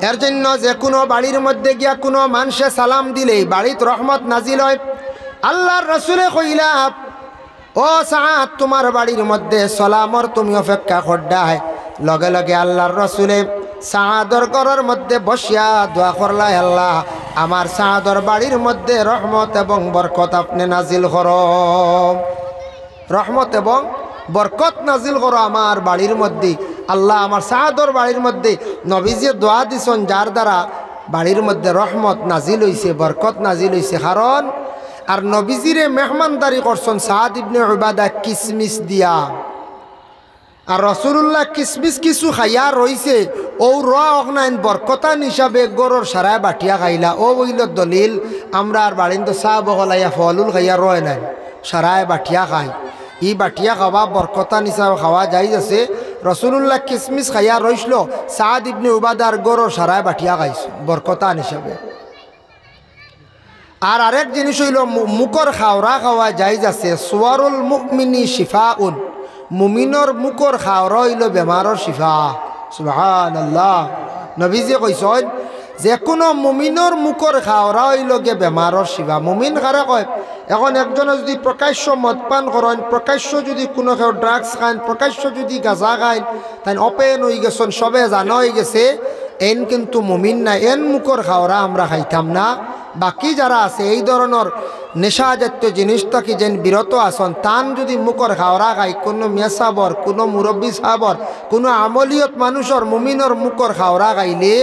এর জন্য যে কোনো বাড়ির মধ্যে গিয়া কোনো মানুষে সালাম দিলেই বাড়িতে রহমত নাজিল হয়। আল্লাহর রাসূলে কইলা, ও সাআদ তোমার বাড়ির মধ্যে সালামর তুমি অপেক্ষা করডায়। লগে লগে আল্লাহর রাসূলে সাআদর ঘরের মধ্যে বসিয়া দোয়া করলা, আল্লাহ আমার সাআদর বাড়ির মধ্যে রহমত এবং বরকত আপনি নাজিল করো, রহমত এবং বরকত নাজিল করো আমার বাড়ির মধ্যে। আল্লাহ আমার সাআদর বাড়ির মধ্যে নবীজি দোয়া দিছেন যার দ্বারা বাড়ির মধ্যে রহমত নাজিল হইছে, বরকত নাজিল হইছে। কারণ আর নবীজিরে মেহমানদারি করছেন সাদ ইবনে উবাদা কিসমিস দিয়া, আর রাসূলুল্লাহ কিসমিস কিছু খাইয়া রইছে, ও রনাইন বরকতান হিসাবে গরর সারায় বাটিয়া খাইলা। ও বইল দলিল আমরা আর বাড়িন তো চাহ বগলাইয়া ফলুল খাইয়া রয় নাই, সারায় বাটিয়া খাই। ই বাটিয়া খাওয়া বরকতান হিসাবে খাওয়া যাই আছে। রাসূলুল্লাহ কিসমিস খাইয়া রইছিল, সাদ ইবনে উবাদার গরর সারায় বাটিয়া খাইছে বরকতান হিসাবে। আর আরেক জিনিস হইল মুকর খাওয়া খাওয়া যাইজ আছে। সুয়ারুল মুমিনি শিফাউন, মুমিনর মুকর খাওয়া হইল বেমারর শিফা। সুবহানাল্লাহ, নবীজি কইছেন যে কোনো মুমিনর মুকর খাওয়া হইল গে বেমারর শিফা। মুমিন কারা কয়? এখন একজনে যদি প্রকাশ্য মদ পান করেন, প্রকাশ্য যদি কোনো কেউ ড্রাগস খান, প্রকাশ্য যদি গাঁজা খান, তাই অপেন হয়ে গেছেন, সবে জানা হয়ে গেছে এন কিন্তু মুমিন না, এন মুকর খাওয়া আমরা খাইতাম না। বাকি যারা আছে এই ধরনের নেশা জাতীয় জিনিসটা কি যেন বিরত আসন, তান যদি মুকর খাওয়া খাই, কোনো মিয়া সাবর, কোনো মুরব্বী সাবর, কোনো আমলিয়ত মানুষের মুমিনের মুকর খাওয়া খাইলে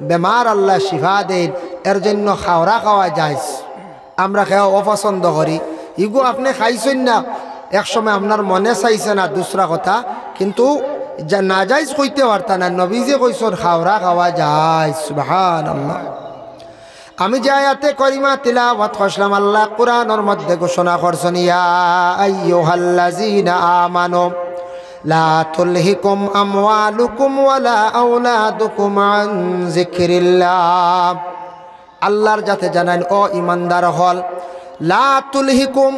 বেমার আল্লাহ শিফা দেন। এর জন্য খাওয়া খাওয়া যায়, আমরা খাওয়া অপছন্দ করি। ইগো আপনি খাইছেন না, একসময় আপনার মনে চাইছে না দুসরা কথা, কিন্তু না যাইজ কইতে পারতা না। নবীজি কইছেন খাওয়া খাওয়া যায়। সুবহানাল্লাহ। আমি যে আয়াতে করিমা তিলাওয়াত করলাম, আল্লাহ কোরআনের মধ্যে ঘোষণা করছেন, ইয়া আইয়ুহাল্লাযীনা আমানু লা তুলহিকুম আমওয়ালুকুম ওয়ালা আওলাদুকুম আন যিকরিল্লাহ। আল্লাহর যাতে জানান ও ইমানদার হল, লা তুলহিকুম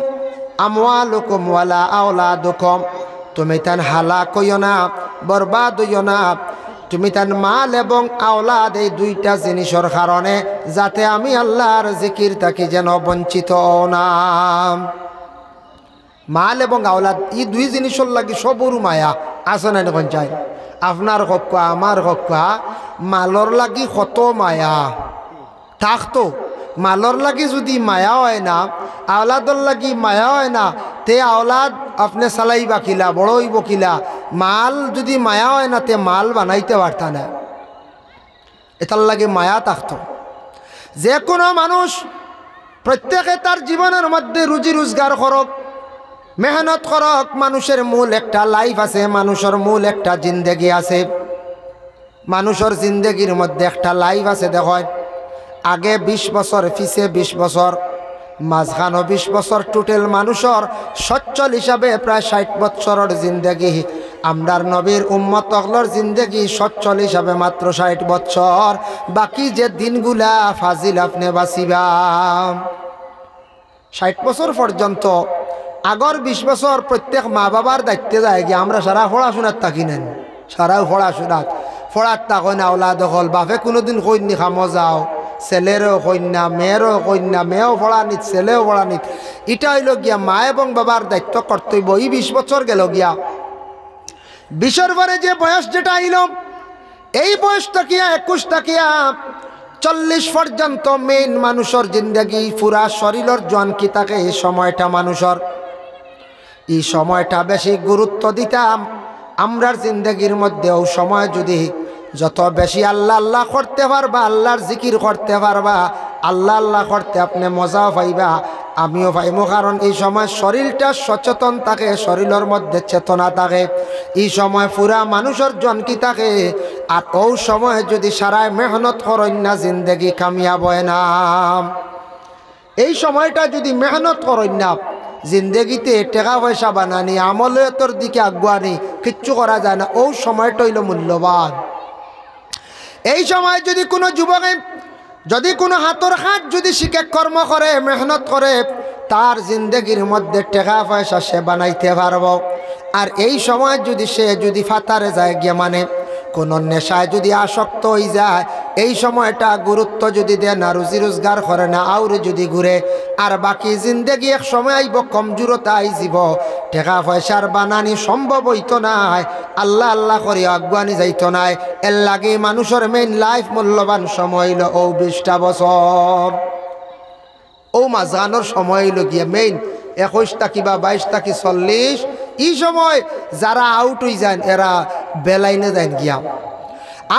আমওয়ালুকুম ওয়ালা আওলাদুকুম, তুমি তান হালাক হইও না, বরবাদ হইও না, তুমি তার মাল এবং আওলাদ এই দুইটা জিনিসের কারণে যাতে আমি আল্লাহর জিকির থাকি যেন বঞ্চিত না। মাল এবং আওলাদ এই দুই জিনিসের লাগি সবর মায়া আছে না এখন চাই। আপনার হকা আমার হকা, মালর লাগি কত মায়া থাকতো, মালর লাগি যদি মায়া হয় না, আওলাদর লাগি মায়া হয় না, তে আওলাদ আপনি চালাইবা কিলা, বড় হইব কিলা। মাল যদি মায়া হয় না, তে মাল বানাইতে পারতা না, এটার লাগে মায়া থাকতো। যে কোনো মানুষ প্রত্যেকে তার জীবনের মধ্যে রুজি রোজগার করক, মেহনত করক। মানুষের মূল একটা লাইফ আছে, মানুষের মূল একটা জিন্দেগি আছে। মানুষের জিন্দেগির মধ্যে একটা লাইফ আছে। দেখো আগে 20 বছর, পিছে 20 বছর, মাঝখানো 20 বছর, টোটাল মানুষের সচ্ছল হিসাবে প্রায় 60 বছরের জিন্দেগি। আমরার নবীর উম্মত অগলর জিন্দেগি সচ্ছল হিসাবে মাত্র 60 বছর। বাকি যে দিনগুলা ফাজিল আপনি বাঁচিবা 60 বছর পর্যন্ত। আগর 20 বছর প্রত্যেক মা বাবার দায়িত্বে যায় গিয়ে আমরা সারা পড়াশোনার থাকি নেন, সারা পড়াশোনাত পড়ার তাকো না ওলাদ হল। বাপে কোনোদিন কইনি খামো যাও, ছেলেরও কন্যা, মেয়েরও কন্যা, মেয়েও পড়া নিত, ছেলেও পড়া নিত। এটা হইল গিয়া মা এবং বাবার দায়িত্ব কর্তব্য। এই 20 বছর গেল গিয়া 20-এর পরে যে বয়স যেটা আইল, এই বয়সটা কিয়া 21 টাকিয়া 40 পর্যন্ত মেইন মানুষের জিন্দগি, পুরা শরীরের জোয়ান কি থাকে এই সময়টা মানুষের। এই সময়টা বেশি গুরুত্ব দিতাম আমরার জিন্দগির মধ্যেও। সময় যদি যত বেশি আল্লাহ আল্লাহ করতে পারবা, আল্লাহর জিকির করতে পারবা, আল্লাহ আল্লাহ করতে আপনি মজাও পাইবা, আমিও পাইমো। কারণ এই সময় শরীরটা সচেতন থাকে, শরীরের মধ্যে চেতনা থাকে। এই সময় পুরা মানুষের জনকি থাকে। আর ও সময় যদি সারায় মেহনত করেন না, জিন্দগি কামিয়াব হয় না। এই সময়টা যদি মেহনত করেন না, জিন্দগিতে টাকা পয়সা বানানি, আমলের দিকে আগুয়ানি কিচ্ছু করা যায় না। ও সময়টা হইল মূল্যবান। এই সময় যদি কোনো যুবকে যদি কোনো হাতর হাত যদি শিখে কর্ম করে, মেহনত করে, তার জিন্দগির মধ্যে টাকা পয়সা সে বানাইতে পারব। আর এই সময় যদি সে যদি ফাতারে যায় গিয়ে, মানে কোনো নেশায় যদি আসক্ত হয়ে যায়, এই সময়টা গুরুত্ব যদি দেয় না, রুজি রোজগার করে না, আউরে যদি ঘুরে, আর বাকি জিন্দেগি এক সময় আইব কমজোরতা আইব, টাকা পয়সার বানানি সম্ভব হইতো নাই, আল্লাহ আল্লাহ করে আগুয়ানি যাইতো নাই। এর লাগে মানুষের মেইন লাইফ মূল্যবান সময় হইল 20টা বছর। ও মাঝখানোর সময় হইল গিয়া মেইন 21টা কিবা 22টা কি 40, এই সময় যারা আউট হয়ে যান এরা বেলাইনে যান গিয়া।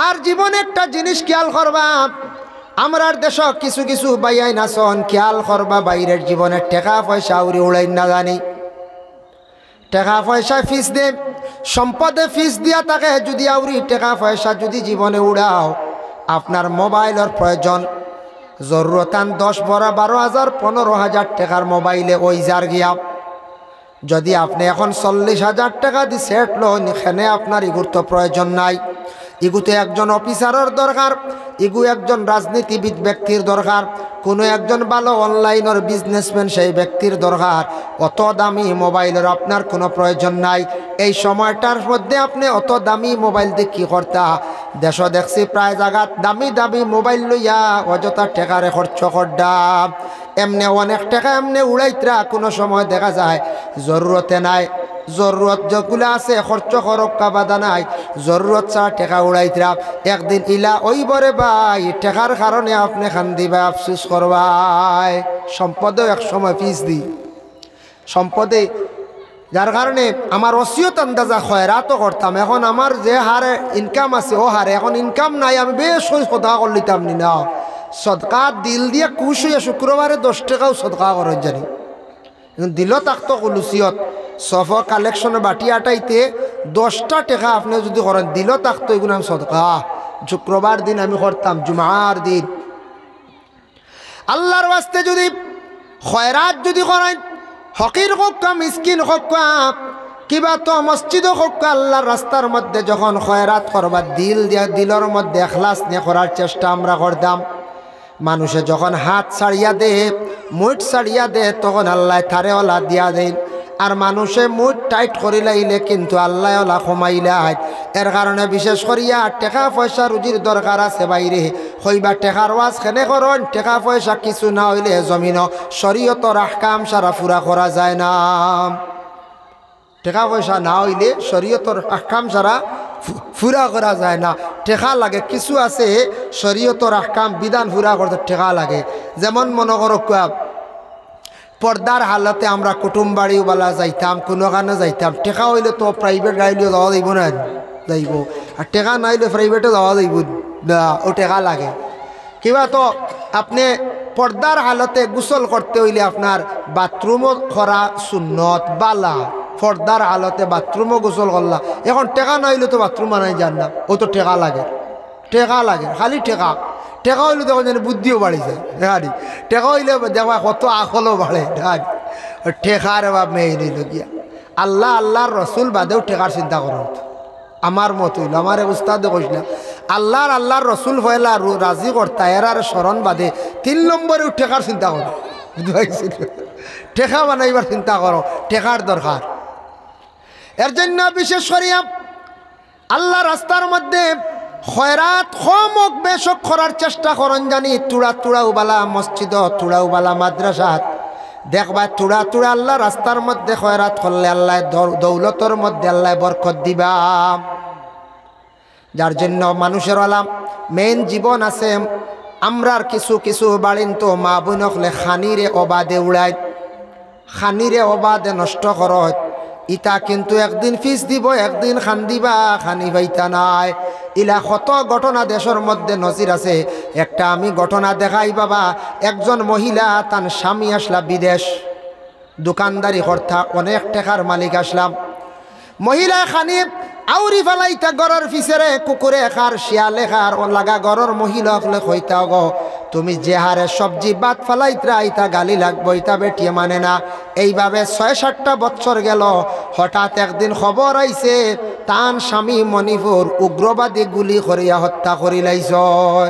আর জীবনে একটা জিনিস খেয়াল করবা, আমরার দেশ কিছু কিছু বাইয়াই নাচন খেয়াল করবা, বাইরের জীবনে টাকা পয়সা উড়ি উড়াই না জানি, টাকা পয়সা ফিস দে, সম্পদে ফিস দিয়া থাকে, যদি আউরি টাকা পয়সা যদি জীবনে উড়াও, আপনার মোবাইলের প্রয়োজন জরুরতান 10, 12,000, 15,000 টাকার মোবাইলে ওই যার গিয়া। যদি আপনি এখন 40,000 টাকা দিয়ে সেট লোন, এখানে আপনার ইগুর তো প্রয়োজন নাই। ইগুতে একজন অফিসারের দরকার, ইগু একজন রাজনীতিবিদ ব্যক্তির দরকার, কোনো একজন ভালো অনলাইনের বিজনেসম্যান সেই ব্যক্তির দরকার। অত দামি মোবাইলের আপনার কোনো প্রয়োজন নাই। এই সময়টার মধ্যে আপনি অত দামি মোবাইল দিয়ে কী করতা? দেশ দেখছি প্রায় জায়গা দামি দামি মোবাইল লইয়া অযথা টাকারে খরচ করডা, এমনি অনেক টাকা এমনি উড়াইতরা, কোনো সময় দেখা যায় জরুরতে নাই। জরুরত যেগুলো আছে খরচ করক্কা বাধা নাই, জরুরত ছাড়া টাকা উড়াইতরা। একদিন ইলা ওই বরে ভাই টাকার কারণে আপনি খান দিবা, আফসুস করবাই। সম্পদেও এক সময় ফিস দি, সম্পদে যার কারণে আমার অসিয়ত আন্দাজা খয়রাতও করতাম। এখন আমার যে হারে ইনকাম আছে ও হারে এখন ইনকাম নাই, আমি বেশ সদকা করে লিতাম নি না। সদকা দিল দিয়ে কুশ হইয়া শুক্রবারে 10 টাকাও সদকা করেন জানি, দিল থাকতো কলুসিয়ত সফ কালেকশনে বাটি আটাইতে 10টা টাকা আপনি যদি করেন দিল থাকতো, এগুলো আমি সদকা শুক্রবার দিন আমি করতাম, জুমার দিন। আল্লাহর ওয়াস্তে যদি খয়রাত যদি করেন, ফকির হোক মিসকিন হোক কিবা তো মসজিদ হোক, আল্লাহর রাস্তার মধ্যে যখন খয়রাত করবা দিল দিয়া, দিলের মধ্যে এখলাস নিয়ে করার চেষ্টা আমরা করতাম। মানুষে যখন হাত ছাড়িয়া দে, মুঠ ছাড়িয়া দে, তখন আল্লাহ থারে ওলা দিয়া দেন। আর মানুষে মুঠ টাইট করি লাইলে কিন্তু আল্লাহ ওলা কমাইলাই। এর কারণে বিশেষ করিয়া টাকা পয়সা রুজির দরকার আছে বাইরে, হইবা টাকার ওয়াজ খেনে করেন, টাকা পয়সা কিছু না হইলে জমিন শরীয়তর আহকাম সারা পুরা করা যায় না। টাকা পয়সা না হইলে শরীয়তর আহকাম সারা পুরা করা যায় না। টাকা লাগে, কিছু আছে শরীয়তর আহকাম বিধান পুরা করতে টাকা লাগে। যেমন মনে করো পর্দার হালতে আমরা কুটুম বাড়িওয়ালা যাইতাম, কোনোখানে যাইতাম, টাকা হইলে তো প্রাইভেট গাড়ি যাওয়া যাইব না, যাইব। আর টাকা না হইলে প্রাইভেটে যাওয়া যাইব না, ও টাকা লাগে। কিবা তো আপনি পর্দার হালতে গোসল করতে হইলে আপনার বাথরুমও করা সুন্নত বালা, পর্দার হালতে বাথরুমও গোসল করলা। এখন টাকা না হইলে তো বাথরুম বানাই যান না, ও তো টাকা লাগে, টাকা লাগে, খালি টাকা। টাকা হইলে তখন যেন বুদ্ধিও বাড়িছে, দেখারি টাকা হইলে দেখা কত আকলও বাড়ে, দেখারি টেকার বা মেয়ে নিল গিয়া। আল্লাহ আল্লাহর রসুল বাদেও টেকার চিন্তা করা হতো। আমার মত হইল, আমার উস্তাদে কইসলাম আল্লাহর রসুল হইলা রাজি করতা, এরার স্মরণ বাদে 3 নম্বরেও টেকার চিন্তা করো, টেকা বানাইবার চিন্তা করো, টেকার দরকার। এর জন্য বিশেষ করিয়া আল্লাহ রাস্তার মধ্যে খয়রাত কমক বেশক করার চেষ্টা করেন জানি। তুড়াউবালা মসজিদ, তুড়াউবালা মাদ্রাসাত দেখবা তুড়া আল্লাহ রাস্তার মধ্যে খয়রাত করলে আল্লাহ দৌলতর মধ্যে আল্লাহ বরকত দিবা। যার জন্য মানুষের আলাম মেইন জীবন আছে। আমরার কিছু কিছু বাড়িন তো মা বোন হলে খানিরে অবাদে উড়ায়, খানিরে অবাদে নষ্ট করত। ইটা কিন্তু একদিন ফিস দিব, একদিন খান দিবা, খানি পাইতা নাই। ইলা কত ঘটনা দেশের মধ্যে নজির আছে। একটা আমি ঘটনা দেখাই বাবা, একজন মহিলা তার স্বামী আসলা বিদেশ, দোকানদারি করতা, অনেক টাকার মালিক আসলাম। মহিলা খানি আউরি ফেলাইতা গড়ের পিছরে, কুকুরে খার, শিয়ালে খার, ও লাগা গড়ের মহিলা হলে কইতা গো তুমি যে হারে সবজি বাদ ফেলাইতরা, ইতা গালি লাগবো, ইতা বেটিয়ে মানে না। এইভাবে 6-7টা বছর গেল। হঠাৎ একদিন খবর আইছে তান স্বামী মণিপুর উগ্রবাদী গুলি করিয়া হত্যা করিলাইছন।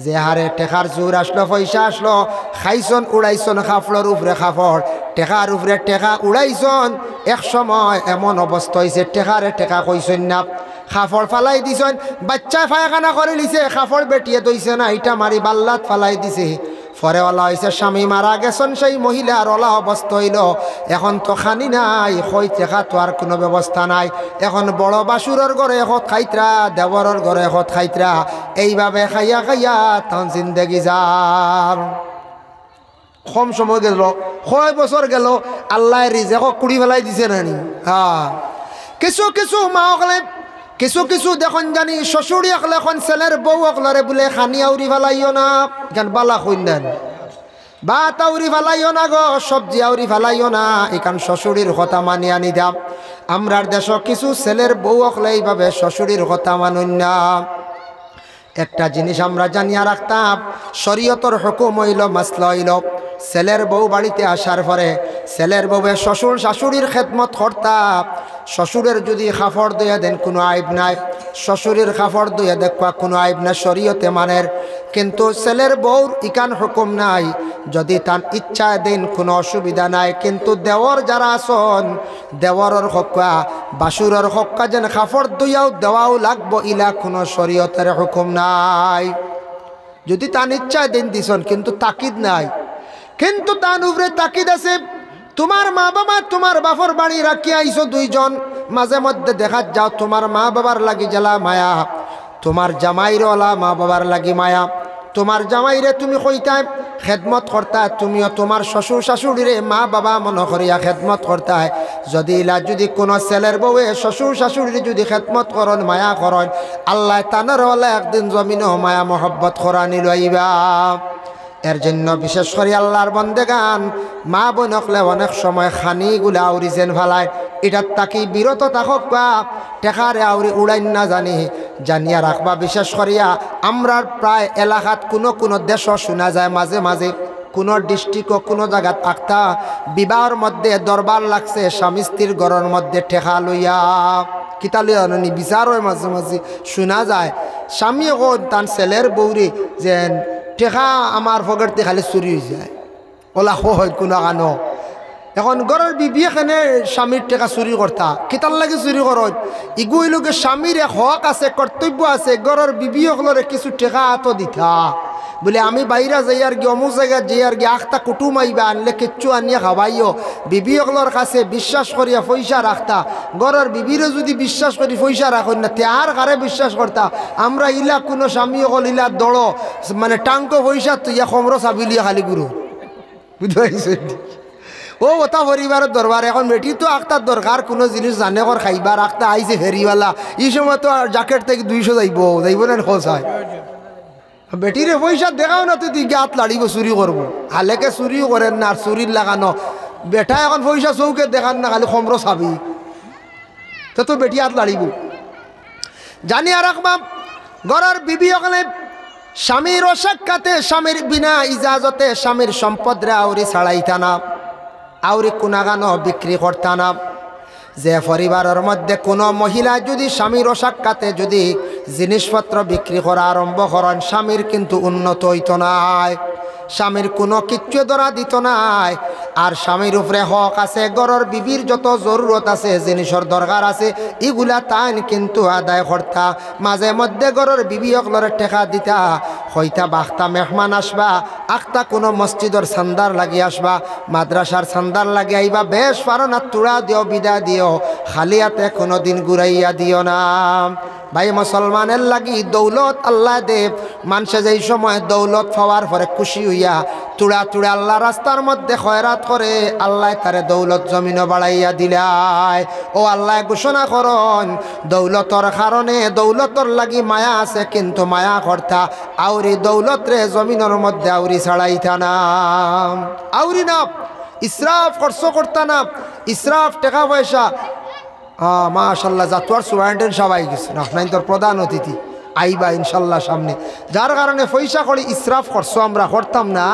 যে হারে টেকার জোর আসলো, পয়সা আসলো, খাইছন উড়াইছন খাফড়র উপরে খাফড়, টেকার উপরে টেকা উড়াইছন। এক সময় এমন অবস্থা হয়েছে টেকারে টেকা কইছেন না, খাফড় ফালাই দিছেন বাচ্চায় পায়খানা করে লিছে খাফড় বেটিয়ে দইছে না এটা মারি বাল্লাত ফালাই দিছে পরে ওলা হয়েছে স্বামী মারা গেছেন সেই মহিলার ওলা অবস্থা হইল এখন তো খানি নাই খই টেকা তো আর কোনো ব্যবস্থা নাই এখন বড় বাসুরের ঘরে এখত খাইতরা দেবরের ঘরে এখত খাইতরা এইভাবে খাইয়া খাইয়া তখন জিন্দেগি যার কম সময় গেল কয় বছর গেল আল্লাহ রিজেক কুড়ি ফেলাই দিছে নানি হ্যাঁ কিছু কিছু মা হলে কিছু কিছু দেখুন জানি শ্বশুরি অকলে এখন ছেলের বউ অকলরে বলে খানি আউরি ফেলাইও না কেন বালা খুঁজেন ভাত আউরি ফেলাইও না গো সবজি আউরি ফেলাইও না এখান শ্বশুরির কথা মানি আনি দাম আমরার দেশ কিছু ছেলের বউ অকলে এইভাবে শ্বশুরির কথা মানুন না একটা জিনিস আমরা জানিয়া রাখতাম শরীয়তর হুকুম হইল মাসলা হইল ছেলের বউ বাড়িতে আসার পরে ছেলের বউয়ে শ্বশুর শাশুড়ির খেদমত করতাম শ্বশুরের যদি খাফড় দইয়া দেন কোনো আইব নাই শ্বশুরের খাফড় দইয়া দেখবা কোনো আইব না শরীয়তে মানের কিন্তু ছেলের বউর ইকান হুকুম নাই যদি তার ইচ্ছা দেন কোনো অসুবিধা নাই কিন্তু দেওয়ার যারা আসন দেওয়ারের হক্কা বাসুরের হক্কা যেন খাফড় দইয়াও দেওয়াও লাগবো ইলা কোনো শরীয়তের হুকুম নাই যদি তার ইচ্ছা দেন দিছন কিন্তু তাকিদ নাই কিন্তু তার উপরে তাকিদ আছে তোমার মা বাবা তোমার বাপর বাড়ি রাখি আইছো দুইজন মাঝে মধ্যে দেখা যাও তোমার মা বাবার লাগি জ্বালা মায়া তোমার জামাইরওয়ালা মা বাবার লাগি মায়া তোমার জামাইরে তুমি কইতাই খেদমত করতা তুমিও তোমার শ্বশুর শাশুড়িরে মা বাবা মনে করিয়া খেদমত করতাই যদি ইলা যদি কোনো ছেলের বউয়ে শ্বশুর শাশুড়িরে যদি খেদমত করন মায়া করন আল্লাহ তানারওয়ালা একদিন জমিনও মায়া মহব্বত করানি লইবা এর জন্য বিশেষ করে আল্লাহর বন্দেগান মা বোন হকলে অনেক সময় খানিগুলা আউরি যেন ফেলায় এটার তাকি বিরত থাকক বা টেকারে আউরি উড়াইন না জানিয়া রাখবা বিশেষ করিয়া আমরার প্রায় এলাকাত কোনো দেশও শোনা যায় মাঝে মাঝে কোনো ডিস্ট্রিক্টও কোনো জায়গাত আখতা বিবাহর মধ্যে দরবার লাগছে স্বামী স্ত্রীর ঘরের মধ্যে ঠেকা লইয়া কিতা লইয়া নি বিচার হয় মাঝে মাঝে শোনা যায় স্বামী এখন তার ছেলের বৌরি যেন টেকা আমার ফগরতে খালি চুরি হয়ে যায় ওলা হয় কোনো কানো এখন ঘরের বিবি এখানে স্বামীর টেকা চুরি করতা কিতার লাগে চুরি করত ইগুই লোকে স্বামীর হক আছে কর্তব্য আছে ঘরের বিবি সকলরে কিছু টেকা হাতও দিতা বলে আমি বাইরা যাই আর কি অমুক জায়গা যাই আর কি আখতা কুটুম আইবা আনলে কিচ্ছু আনিয়া খাবাইও বিবি সকলের কাছে বিশ্বাস করিয়া পয়সা রাখতা ঘরের বিবিরে যদি বিশ্বাস করি পয়সা রাখুন না তার কারে বিশ্বাস করতা আমরা ইলা কোনো স্বামী সকল ইলা দড় মানে টাঙ্ক পয়সা তুই সমর চাবিলিয়া খালি গুরু বুঝতে পারছি ও ওটা পরিবারের দরবার এখন বেটি তো আখতার দরকার কোনো জিনিস জানে কর খাইবার আখতা আইছে ফেরিওয়ালা এই সময় তো জ্যাকেট থেকে 200 যাইব না খোঁজ হয় বেটিরে পয়সা দেখাও না তুই গাত লাড়িব চুরি করবো হালেকে চুরিও করেন না আর চুরির লাগানো বেটা এখন পয়সা চৌকে দেখান না খালি সমর চাবি তো বেটি হাত লাড়িব জানিয়া রাখবা ঘরের বিবি ওখানে স্বামীর অসাক্ষাতে স্বামীর বিনা ইজাজতে স্বামীর সম্পদরে আউরি ছাড়াইতা না আউরি কোনাগানো বিক্রি করতা না যে পরিবারের মধ্যে কোনো মহিলা যদি স্বামীর অসাক্ষাতে যদি জিনিসপত্র বিক্রি করা আরম্ভ করেন স্বামীর কিন্তু উন্নত হইত নাই স্বামীর কোনো কিচ্ছু ধরা দিত নাই আর স্বামীর উপরে হক আছে ঘরের বিবির যত জরুরত আছে জিনিসের দরকার আছে এগুলা তাইন কিন্তু আদায় করতা মাঝে মধ্যে ঘরের বিবি সকলের টেকা দিতা হইতা বাখতা মেহমান আসবা আখতা কোনো মসজিদের সান্দার লাগি আসবা মাদ্রাসার সান্দার লাগি আইবা বেশ পারো না তুড়া দিও বিদা দিও খালি হাতে কোনো দিন ঘুরাইয়া দিও না ভাই মুসলমানের লাগি দৌলত আল্লাহ দেব মানুষে যেই সময় দৌলত পাওয়ার পরে খুশি হইয়া তুড়া তুড়া আল্লাহ রাস্তার মধ্যে খয়রাত করে আল্লাহ তারে দৌলত জমিনও বাড়াইয়া দিলায় ও আল্লাহ ঘোষণা করন দৌলতর কারণে দৌলতর লাগি মায়া আছে কিন্তু মায়া করতা আউরি দৌলত রে জমিনের মধ্যে আউরি ছাড়াইতা না আউরি না ইসরাফ খরচ করতা না ইসরাফ টাকা পয়সা মাশাল্লাহ জাতুয়ার সুবাইন্টেন সবাই গেছে আপনার তোর প্রধান অতিথি আইবা ইনশাল্লাহ সামনে যার কারণে পয়সা করে ইসরাফ খরচ আমরা করতাম না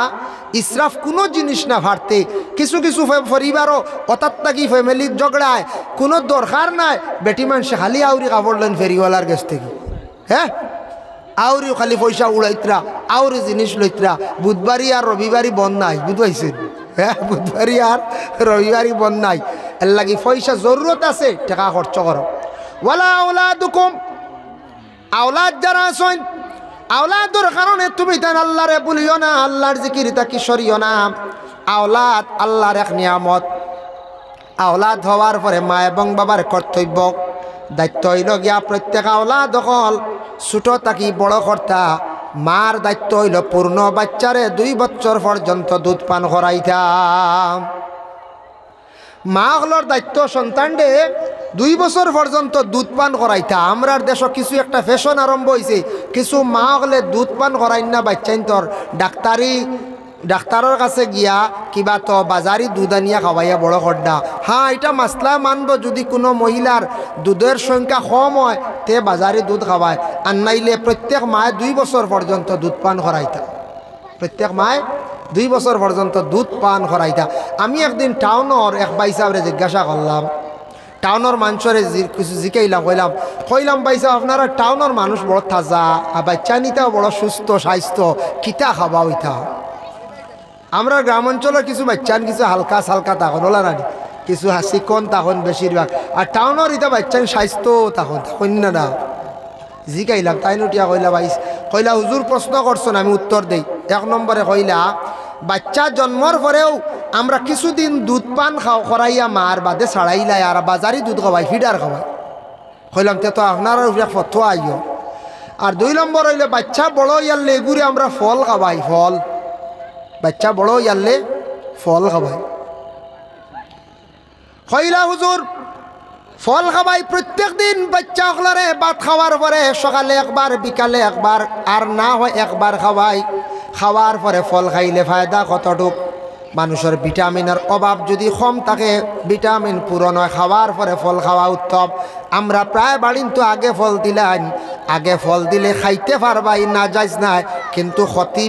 ইসরাফ কোনো জিনিস না ভারতে কিছু কিছু পরিবারও অতাত থাকি ফ্যামিলির ঝগড়ায় কোনো দরকার নাই বেটি মানুষে খালি আউরি কাপড় লেন ফেরিওয়ালার কাছ থেকে হ্যাঁ আউরিও খালি পয়সা উড়াইতরা আউরি জিনিস লইতরা বুধবারই আর রবিবারই বন্ধ নাই বুঝবাইছেন হ্যাঁ বুধবারই আর রবিবারই বন্ধ নাই এর লাগি পয়সা জরুরত আছে টাকা খরচ করো ওয়ালা আওলাদুকুম, আওলাদ যারা আছেন আওলাদর কারণে তুমি তাই আল্লাহরে ভুলিও না, আল্লাহর জিকির তাকি সরিও না। আওলাদ আল্লাহর এক নিয়ামত। আওলাদ হওয়ার পরে মা এবং বাবার কর্তব্য দায়িত্ব হইল গিয়া প্রত্যেক আওলাদ হল ছোট থাকি বড় কর্তা। মার দায়িত্ব হইল পূর্ণ বাচ্চারে 2 বছর পর্যন্ত দুধ পান করাইতাম। মা হলোর দায়িত্ব সন্তানরে 2 বছর পর্যন্ত দুধ পান করাইতা। আমরার দেশ কিছু একটা ফ্যাশন আরম্ভ হয়েছে, কিছু মা হলে দুধ পান করাই না বাচ্চাইন্তর ডাক্তারের কাছে গিয়া কিবা তো বাজারি দুধ আনিয়া খাওয়াইয়া বড় খড্ডা। হ্যাঁ, এটা মাসলা মানব যদি কোনো মহিলার দুধের সংখ্যা কম হয় তে বাজারি দুধ খাওয়ায়, আর নাইলে প্রত্যেক মায় 2 বছর পর্যন্ত দুধ পান করাইতা। প্রত্যেক মায় 2 বছর পর্যন্ত দুধ পান করাইতা। আমি একদিন টাউনর এক ভাই সাহেবরে জিজ্ঞাসা করলাম, টাউনের মানুষের কিছু জিকাইলাম, কইলাম ভাই সাহেব আপনারা টাউনের মানুষ বড় তাজা, আর বাচ্চা নিতেও বড় সুস্থ স্বাস্থ্য, কিতা খাওয়া হইতা। আমরা গ্রাম অঞ্চলের কিছু বাচ্চান কিছু হালকা সালকা তখন ওলা নানি, কিছু হাসিকন তখন বেশিরভাগ, আর টাউনের ইতা বাচ্চান স্বাস্থ্য তখন না জিকাইলাম। তাই নুটিয়া কইলা হুজুর প্রশ্ন করছেন, আমি উত্তর দেই। 1 নম্বরে কইলা বাচ্চা জন্মর পরেও আমরা কিছুদিন দুধ পান করাইয়া মার বাদে ছাড়াইলাই আর বাজারি দুধ খাওয়াই, ফিডার খাওয়াই। কইলাম তে তো আপনার ফতোয়া আইও। আর 2 নম্বর হইলে বাচ্চা বড় ইয়ারলে এগুলি আমরা ফল খাওয়াই, ফল বাচ্চা বড় ইয়ারলে ফল খাওয়াই। কইলা হুজুর ফল খাওয়াই প্রত্যেক দিন বাচ্চা হলারে ভাত খাওয়ার পরে সকালে একবার বিকালে একবার, আর না হয় একবার খাওয়াই। খাওয়ার পরে ফল খাইলে ফায়দা কতটুক? মানুষের ভিটামিনের অভাব যদি কম থাকে, ভিটামিন পূরণ হয়, খাওয়ার পরে ফল খাওয়া উত্তম। আমরা প্রায় বাড়িন তো আগে ফল দিলাম, আগে ফল দিলে খাইতে পারবাই না যাইজ নাই, কিন্তু ক্ষতি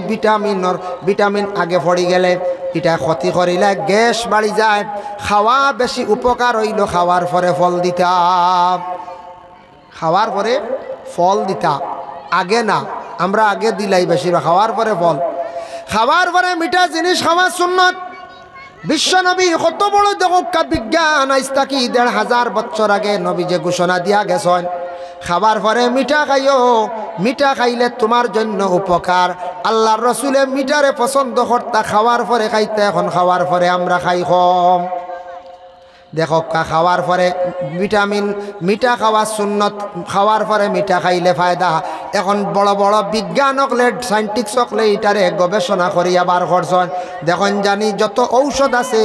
ভিটামিন আগে পড়ি গেলে এটা ক্ষতি করিলে গ্যাস বাড়ি যায়। খাওয়া বেশি উপকার হইল খাওয়ার পরে ফল দিতা, খাওয়ার পরে ফল দিতা, আগে না। আমরা আগে দিলাই বেশি, খাওয়ার পরে ফল। খাওয়ার পরে মিঠা জিনিস খাওয়া সুন্নত। বিশ্বনবী কত বড় দেখুকা বিজ্ঞান, আজ থাকি 1500 বছর আগে নবী যে ঘোষণা দিয়া গেছেন, খাবার পরে মিঠা খাইও, মিঠা খাইলে তোমার জন্য উপকার। আল্লাহর রসুলে মিঠারে পছন্দ করতা, খাওয়ার পরে খাইতে। এখন খাওয়ার পরে আমরা খাই কম। দেখো খাওয়ার পরে ভিটামিন, মিঠা খাওয়া সুন্নত, খাওয়ার পরে মিঠা খাইলে ফায়দা। এখন বড় বড় বিজ্ঞান হকলে সাইন্টিস্ট হকলে এটারে গবেষণা করিয়া বার করছেন। দেখুন জানি যত ঔষধ আছে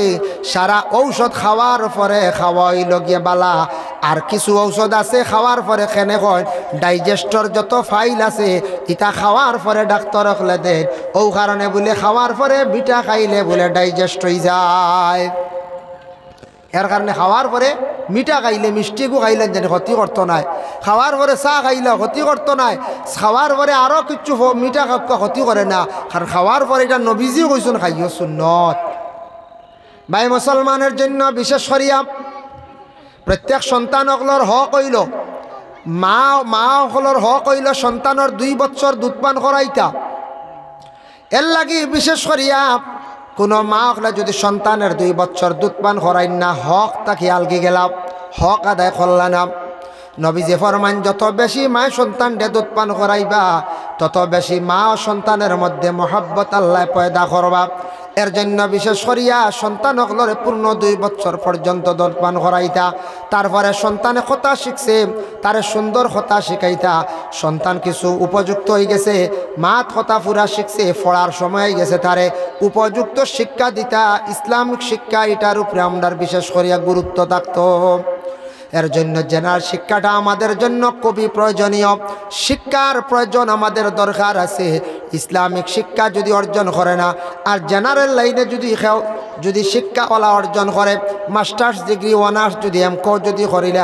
সারা ঔষধ খাওয়ার পরে খাওয়াই লগিয়ে বালা। আর কিছু ঔষধ আছে খাওয়ার পরে খেনে হয় ডাইজেস্টর যত ফাইল আছে ইটা খাওয়ার পরে ডাক্তার হকলে দেন। ও কারণে বলে খাওয়ার পরে মিঠা খাইলে বলে ডাইজেস্ট হয়ে যায়। এর কারণে খাওয়ার পরে মিঠা খাইলে, মিষ্টিকু খাইলেন যেন ক্ষতি করতো নাই। খাওয়ার পরে চা খাইলে ক্ষতি করতো নাই। খাওয়ার পরে আরও কিছু মিঠা ক্ষতি করে না, কারণ খাওয়ার পরে এটা নবীজিও কইছেন খাইও সুন্নত। ভাই মুসলমানের জন্য বিশেষ করিয়া প্রত্যেক সন্তান অকলর হক হইল, মা অকলর হক হইল সন্তানের 2 বছর দুধ পান করাইতা। এর লাগি বিশেষ করিয়া কোনো মা হলে যদি সন্তানের 2 বছর দুধ পান করাই না, হক তাকে আলগি গেলাম, হক আদায় করলাম। নবীজি ফরমান যত বেশি মা সন্তানকে দুধ পান করাইবা তত বেশি মা ও সন্তানের মধ্যে মহব্বত আল্লাহ পয়দা করবা। এর জন্য বিশেষ করিয়া সন্তান হকলরে পূর্ণ 2 বছর পর্যন্ত দুধ পান করাইতা। তারপরে সন্তানে কথা শিখছে, তারে সুন্দর কথা শিখাইতা। সন্তান কিছু উপযুক্ত হয়ে গেছে, মাত কথা পুরা শিখছে, পড়ার সময় হয়ে গেছে, তারে উপযুক্ত শিক্ষা দিতা। ইসলামিক শিক্ষা এটার উপরে আমরা বিশেষ করিয়া গুরুত্ব থাকতো। এর জন্য জেনারেল শিক্ষাটা আমাদের জন্য খুবই প্রয়োজনীয়। শিক্ষার প্রয়োজন আমাদের দরকার আছে। ইসলামিক শিক্ষা যদি অর্জন করে না, আর জেনারেল লাইনে যদি শিক্ষাওয়ালা অর্জন করে, মাস্টার্স ডিগ্রি অনার্স যদি এমকো যদি করিলে,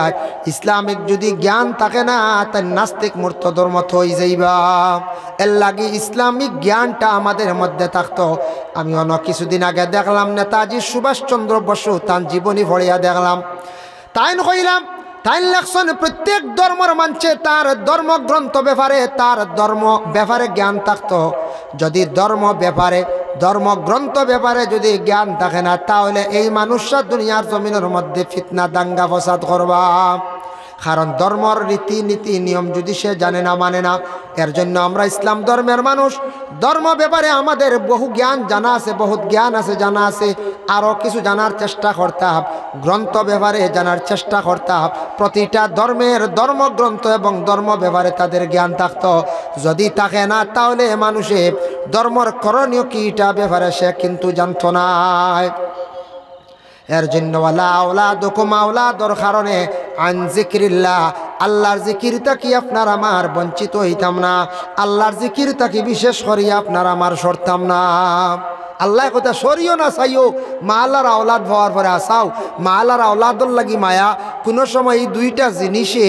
ইসলামিক যদি জ্ঞান থাকে না, তাই নাস্তিক মুর্তদর মত হয়ে যাইবা। এর লাগি ইসলামিক জ্ঞানটা আমাদের মধ্যে থাকতো। আমি অনেক কিছুদিন আগে দেখলাম নেতাজি সুভাষচন্দ্র বসু তার জীবনী পড়িয়া দেখলাম। তাই কইলাম তাই লেখছেন প্রত্যেক ধর্মের মানছে তার ধর্মগ্রন্থ ব্যাপারে, তার ধর্ম ব্যাপারে জ্ঞান থাকতো। যদি ধর্মগ্রন্থ ব্যাপারে যদি জ্ঞান থাকে না, তাহলে এই মানুষরা দুনিয়ার জমিনের মধ্যে ফিতনা দাঙ্গা ফসাদ করবা। কারণ ধর্মর রীতি নীতি নিয়ম যদি সে জানে না, মানে না। এর জন্য আমরা ইসলাম ধর্মের মানুষ, ধর্ম ব্যাপারে আমাদের বহু জ্ঞান জানা আছে, বহুত জ্ঞান আছে, জানা আছে। আরও কিছু জানার চেষ্টা করতাম, গ্রন্থ ব্যাপারে জানার চেষ্টা করতাম। প্রতিটা ধর্মের ধর্মগ্রন্থ এবং ধর্ম ব্যাপারে তাদের জ্ঞান থাকতো। যদি থাকে না, তাহলে মানুষে ধর্মর করণীয় কীটা ব্যাপারে সে কিন্তু জানত না। এর জন্য ওয়ালা আওলাদুকুম আওলাদর কারণে আন যিকরিল্লাহ, আল্লাহর জিকির থাকি আপনার আমার বঞ্চিত হইতাম না, আল্লাহর জিকির থাকি বিশেষ করিয়া আপনার আমার সরতাম না। আল্লাহ কথা সরিও না চাইও, মা আল্লাহর আওলাদ হওয়ার পরে আসাও, মা আল্লাহর আওলাদর লাগি মায়া। কোনো সময় এই দুইটা জিনিসে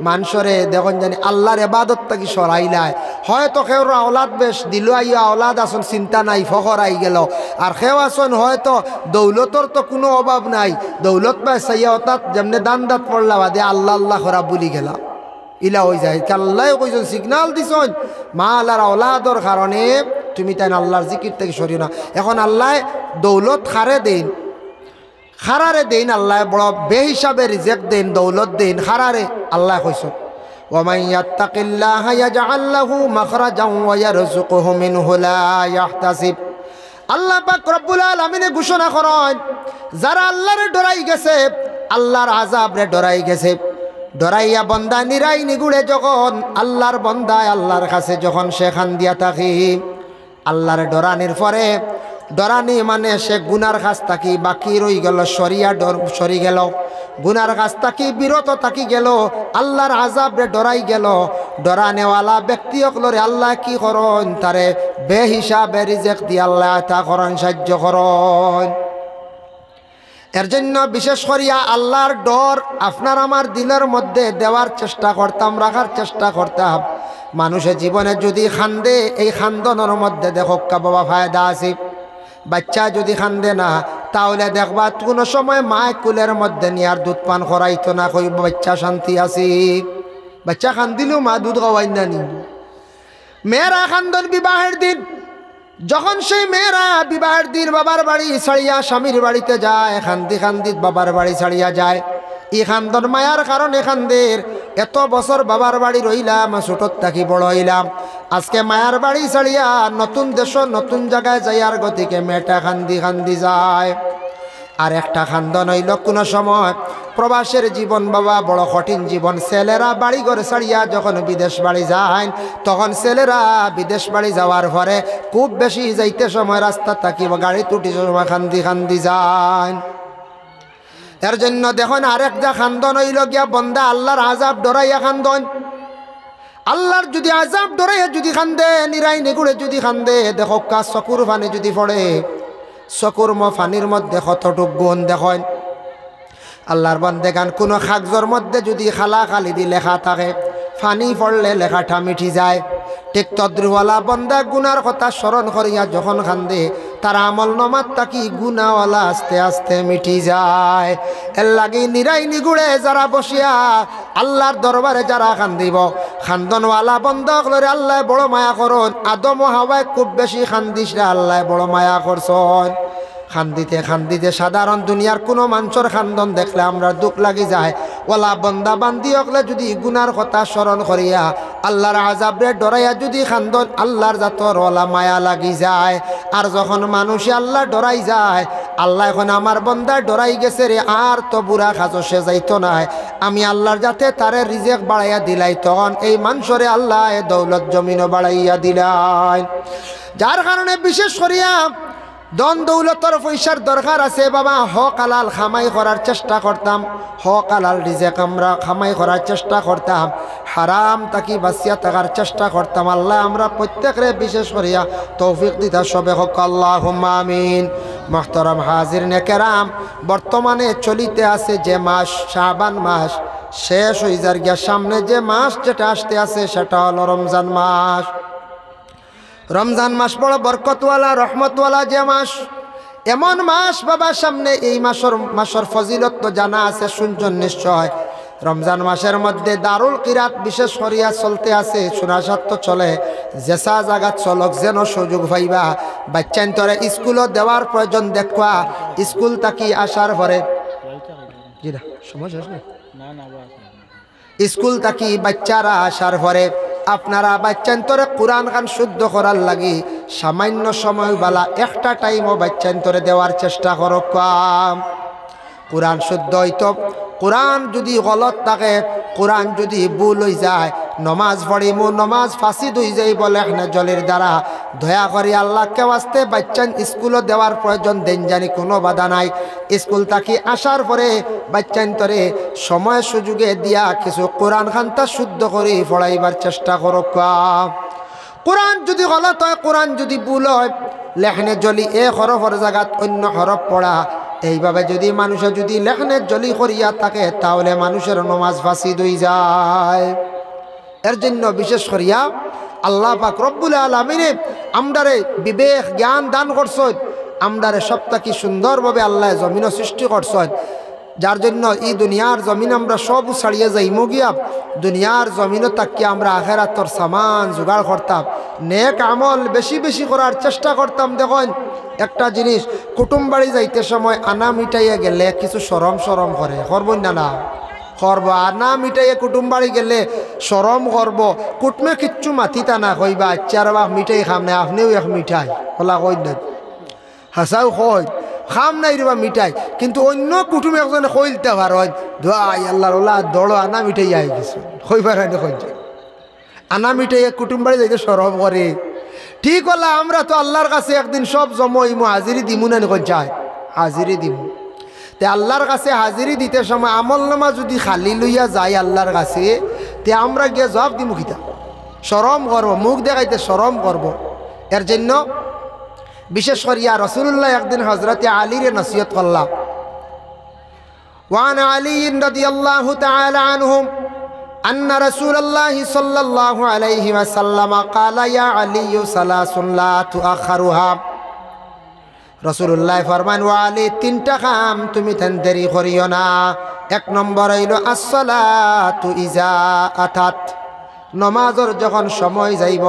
মানুষরে দেখুন জানি আল্লাহর এবাদত থাকি সরাইলায়। হয়তো কেউর আওলাদ বেশ দিল, আইয়া আওলাদ আসন চিন্তা নাই, ফখর আই গেল। আর কেউ আসন হয়তো দৌলতর তো কোনো অভাব নাই, দৌলত পায় চাইয়া অর্থাৎ যেমনি দান দাঁত পড়লা বাদে আল্লাহ আল্লাহ করা বলি গেলা, ইলা হয়ে যায়। আল্লাহ কইছেন, সিগনাল দিছন মা আল্লাহর আওলাদর কারণে তুমি তাই আল্লাহর জিকির থেকে সরিও না। এখন আল্লাহ দৌলত খারে দেন, খারারে দেন, আল্লাহ বড় বেহিসাবে রিজেক্ট দেন, দৌলত দেন খারারে। আল্লাহ কইছেন ওয়ামান ইয়াত্তাকিল্লাহা ইয়াজআল লাহু মাখরাজান ওয়া ইয়ারযুকুহু মিনহু লা ইয়াহতাসিব। আল্লাহ পাক রব্বুল আলামিন ঘোষণা করেন, যারা আল্লাহরে ডরাই গেছে, আল্লাহর আযাবরে ডরাই গেছে, ডরাইয়া বন্দা নিরাই নিগুড়ে যখন আল্লাহর বন্দায় আল্লাহর কাছে যখন সেখান দিয়া থাকি, আল্লাহর ডরানির পরে, ডরানি মানে সে গুনার কাছ থাকি বাকি রই গেল, সরি গেল, গুনার কাছ থাকি বিরত থাকি গেল, আল্লাহর আযাবরে ডরাই গেল। ডরানেওয়ালা ব্যক্তি সকলরে আল্লাহ কি করেন, তারে বেহিসাবে রিজেক্ট দিয়ে আল্লাহ তা করেন, সাহায্য করেন। এর জন্য বিশেষ করিয়া আল্লাহর ডর আপনার আমার দিলের মধ্যে দেওয়ার চেষ্টা করতাম, রাখার চেষ্টা করতাম। মানুষের জীবনে যদি খান্দে, এই খান্দনের মধ্যে দেখো বাবা ফায়দা আছে। বাচ্চা যদি খান্দে না, তাহলে দেখবা কোনো সময় মায় কুলের মধ্যে নিয়ার দুধ পান করাইতো না, কই বাচ্চা শান্তি আছে। বাচ্চা খান্দিলেও মা দুধ খাওয়াই না নি। মেয়েরা খান্দন বিবাহের দিন, যখন সেই মেয়েরা বিবাহের দিন বাবার বাড়ি ছাড়িয়া স্বামীর বাড়িতে যায়, খান্দি খান্দিত বাবার বাড়ি ছাড়িয়া যায়। এই খান্দন মায়ার কারণে খান্দের, এত বছর বাবার বাড়ি রইলাম, ছোটত থাকি বড় হইলাম, আজকে মায়ার বাড়ি ছাড়িয়া নতুন দেশ নতুন জায়গায় যাইয়ার গতিকে মেয়েটা খান্দি খান্দি যায়। আর একটা খান্দন হইল কোনো সময় প্রবাসের জীবন, বাবা বড় কঠিন জীবন। ছেলেরা বাড়ি ঘর ছাড়িয়া যখন বিদেশ বাড়ি যায়, তখন ছেলেরা বিদেশ বাড়ি যাওয়ার পরে খুব বেশি যাইতে সময় রাস্তা থাকিব, গাড়ি তুটি সময় খান্দি খান্দি যায়। এর জন্য দেখুন আরেকটা খান্দন হইল গিয়া বন্দা আল্লাহর আযাব ডরাইয়া খান্দন। আল্লাহর যদি আযাব ডরাইয়া যদি খান্দে, নিরাই নিগুড়ে যদি খান্দে, দেখো চকুর পানি যদি পড়ে, চকুর ফানির মধ্যে কতটুক গুণ দেখেন। আল্লাহর বান্দে গান কোনো কাগজের মধ্যে যদি খালা খালি দি লেখা থাকে, ফানি পড়লে লেখাটা মিটি যায়। ঠিক তদ্রুওয়ালা বন্দা গুনার কথা স্মরণ করিয়া যখন খান্দে, তার আমল নমাত তাকি গুনাওয়ালা আস্তে আস্তে মিটি যায়। এর লাগি নিরাই নিগুড়ে যারা বসিয়া আল্লাহর দরবারে যারা খান্দিব, খান্দনওয়ালা বন্দকলরে আল্লাহ বড় মায়া করুন। আদম ও হাওয়ায় খুব বেশি খান্দিস রে, আল্লাহ বড় মায়া করছন। খান্দিতে খান্দিতে সাধারণ দুনিয়ার কোনো মানুষের খান্দন দেখলে আমরা দুঃখ লাগি যায়। ওলা বন্দা বান্দি হকলে যদি গুনার কথা স্মরণ করিয়া আল্লাহর আযাবরে ডরাইয়া যদি খান্দন, আল্লাহর জাতর ওলা মায়া লাগি যায়। আর যখন মানুষে আল্লাহ ডরাই যায়, আল্লাহ এখন আমার বন্দা ডরাই গেছে রে, আর তো বুড়া খাজো সে যাইতো না, আমি আল্লাহর যাতে তারে রিজেক বাড়াইয়া দিলাই, তখন এই মানুষরে আল্লাহ দৌলত জমিনও বাড়াইয়া দিলাই। যার কারণে বিশেষ করিয়া দন দৌলতর পয়সার দরকার আছে বাবা, হক হালাল খামাই করার চেষ্টা করতাম, হক হালাল রিজেক আমরা খামাই করার চেষ্টা করতাম, হারাম তাকি বাঁচিয়া থাকার চেষ্টা করতাম। আল্লাহ আমরা প্রত্যেকরে বিশেষ করিয়া তৌফিক দিতা, সবে হক আল্লাহুম্মা আমিন। মুহতারাম হাজিরিনে কেরাম, বর্তমানে চলিতে আছে যে মাস শাবান মাস, শেষ হয়ে যার গিয়া সামনে যে মাস যেটা আসতে আছে সেটা হলো রমজান মাস। রমজান মাস বড় বরকতওয়ালা রহমতওয়ালা যে মাস, এমন মাস বাবা সামনে। এই মাসের ফজিলত তো জানা আছে, শুনছেন নিশ্চয়। রমজান মাসের মধ্যে দারুল কিরাত বিশেষ করিয়া চলতে আছে, শোনাসাত তো চলে, জেসা জাগাত চলক যেন সুযোগ পাইবা। বাচ্চান তরে স্কুলও দেওয়ার প্রয়োজন দেখবা, স্কুল তাকি আসার পরে স্কুল থাকি বাচ্চারা আসার পরে আপনারা বাচ্চান্তরে কোরআন খান শুদ্ধ করার লাগি সামান্য সময় বালা একটা টাইমও বাচ্চান্তরে দেওয়ার চেষ্টা করক। কোরআন শুদ্ধ হইতো, কোরআন যদি গলত থাকে, কোরআন যদি ভুল হয়ে যায়, নমাজ পড়িমু নমাজ ফাঁসিদ হয়ে যাই বলে না জলের দ্বারা। দয়া করে আল্লাহকে ওয়াস্তে বাচ্চান স্কুলও দেওয়ার প্রয়োজন দেন, জানি কোনো বাধা নাই। স্কুল থাকি আসার পরে বাচ্চান্তরে সময় সুযোগে দিয়া কিছু কোরআন খানটা শুদ্ধ করে পড়াইবার চেষ্টা করক। কোরআন যদি গলত হয়, কোরআন যদি ভুল হয়, লেখনে জলি এ হরফর জায়গাত অন্য হরফ পড়া, এইভাবে যদি মানুষে যদি লেখনে জলি করিয়া থাকে তাহলে মানুষের নমাজ ফাঁসিদ হয়ে যায়। এর জন্য বিশেষ করিয়া আল্লাহ পাক রব্বুল আলামিনে আমরারে বিবেক জ্ঞান দান করছেন, আমরারে সবটাকে সুন্দরভাবে আল্লাহ জমিনও সৃষ্টি করছেন, যার জন্য এই দুনিয়ার জমিন আমরা সব ছাড়িয়ে যাইমু গিয়া দুনিয়ার জমিনও তাকিয়ে আমরা আখেরাতর সামান জোগাড় করতাম, নেক আমল বেশি বেশি করার চেষ্টা করতাম। দেখুন একটা জিনিস, কুটুম বাড়ি যাইতে সময় আনা মিটাইয়া গেলে কিছু সরম সরম করে, করবেন না? না করব। আনা মিটাইয়া কুটুম বাড়ি গেলে সরম করব, কুটমে কিচ্ছু মাথিতা না কইবা আচ্ছার বা মিঠাই খাম না, আপনিও এক মিঠাই হলা কই না, হাসাও কই খাম নাই রে বা মিঠাই, কিন্তু অন্য কুটুম একজনে কইলতে পারেন দোয়াই আল্লাহর ওলা দড়ো আনা মিঠাই আই গেছে, কইবার না কই আনা মিঠাইয়া কুটুম বাড়ি যাইতে সরম করে। ঠিক হলা আমরা তো আল্লাহর কাছে একদিন সব জমইমু, হাজিরি দিমু না কই যায়, হাজিরি দিমু। তে আল্লাহর কাছে হাজিরি দিতে সময় আমল নামা যদি খালি লইয়া যায় আল্লাহর কাছে, তে আমরা গিয়ে জবাব দিমু কিতা? শরম করব, মুখ দেখাইতে শরম করব। এর জন্য বিশেষ করিয়া রাসূলুল্লাহ একদিন হযরতে আলীর নসিহত করলাম। ওয়ান আলী রাদিয়াল্লাহু তাআলা আনহুম أن رسول الله صلى الله عليه وسلم قال يا علي ثلاث لا تؤخرها। রসুল্লাহ ফরমান ও আলী তিনটা কাম তুমি তেন দেরি করিও না। এক নম্বর হইল আসসালাতু ইজা আতাত, নমাজর যখন সময় যাইব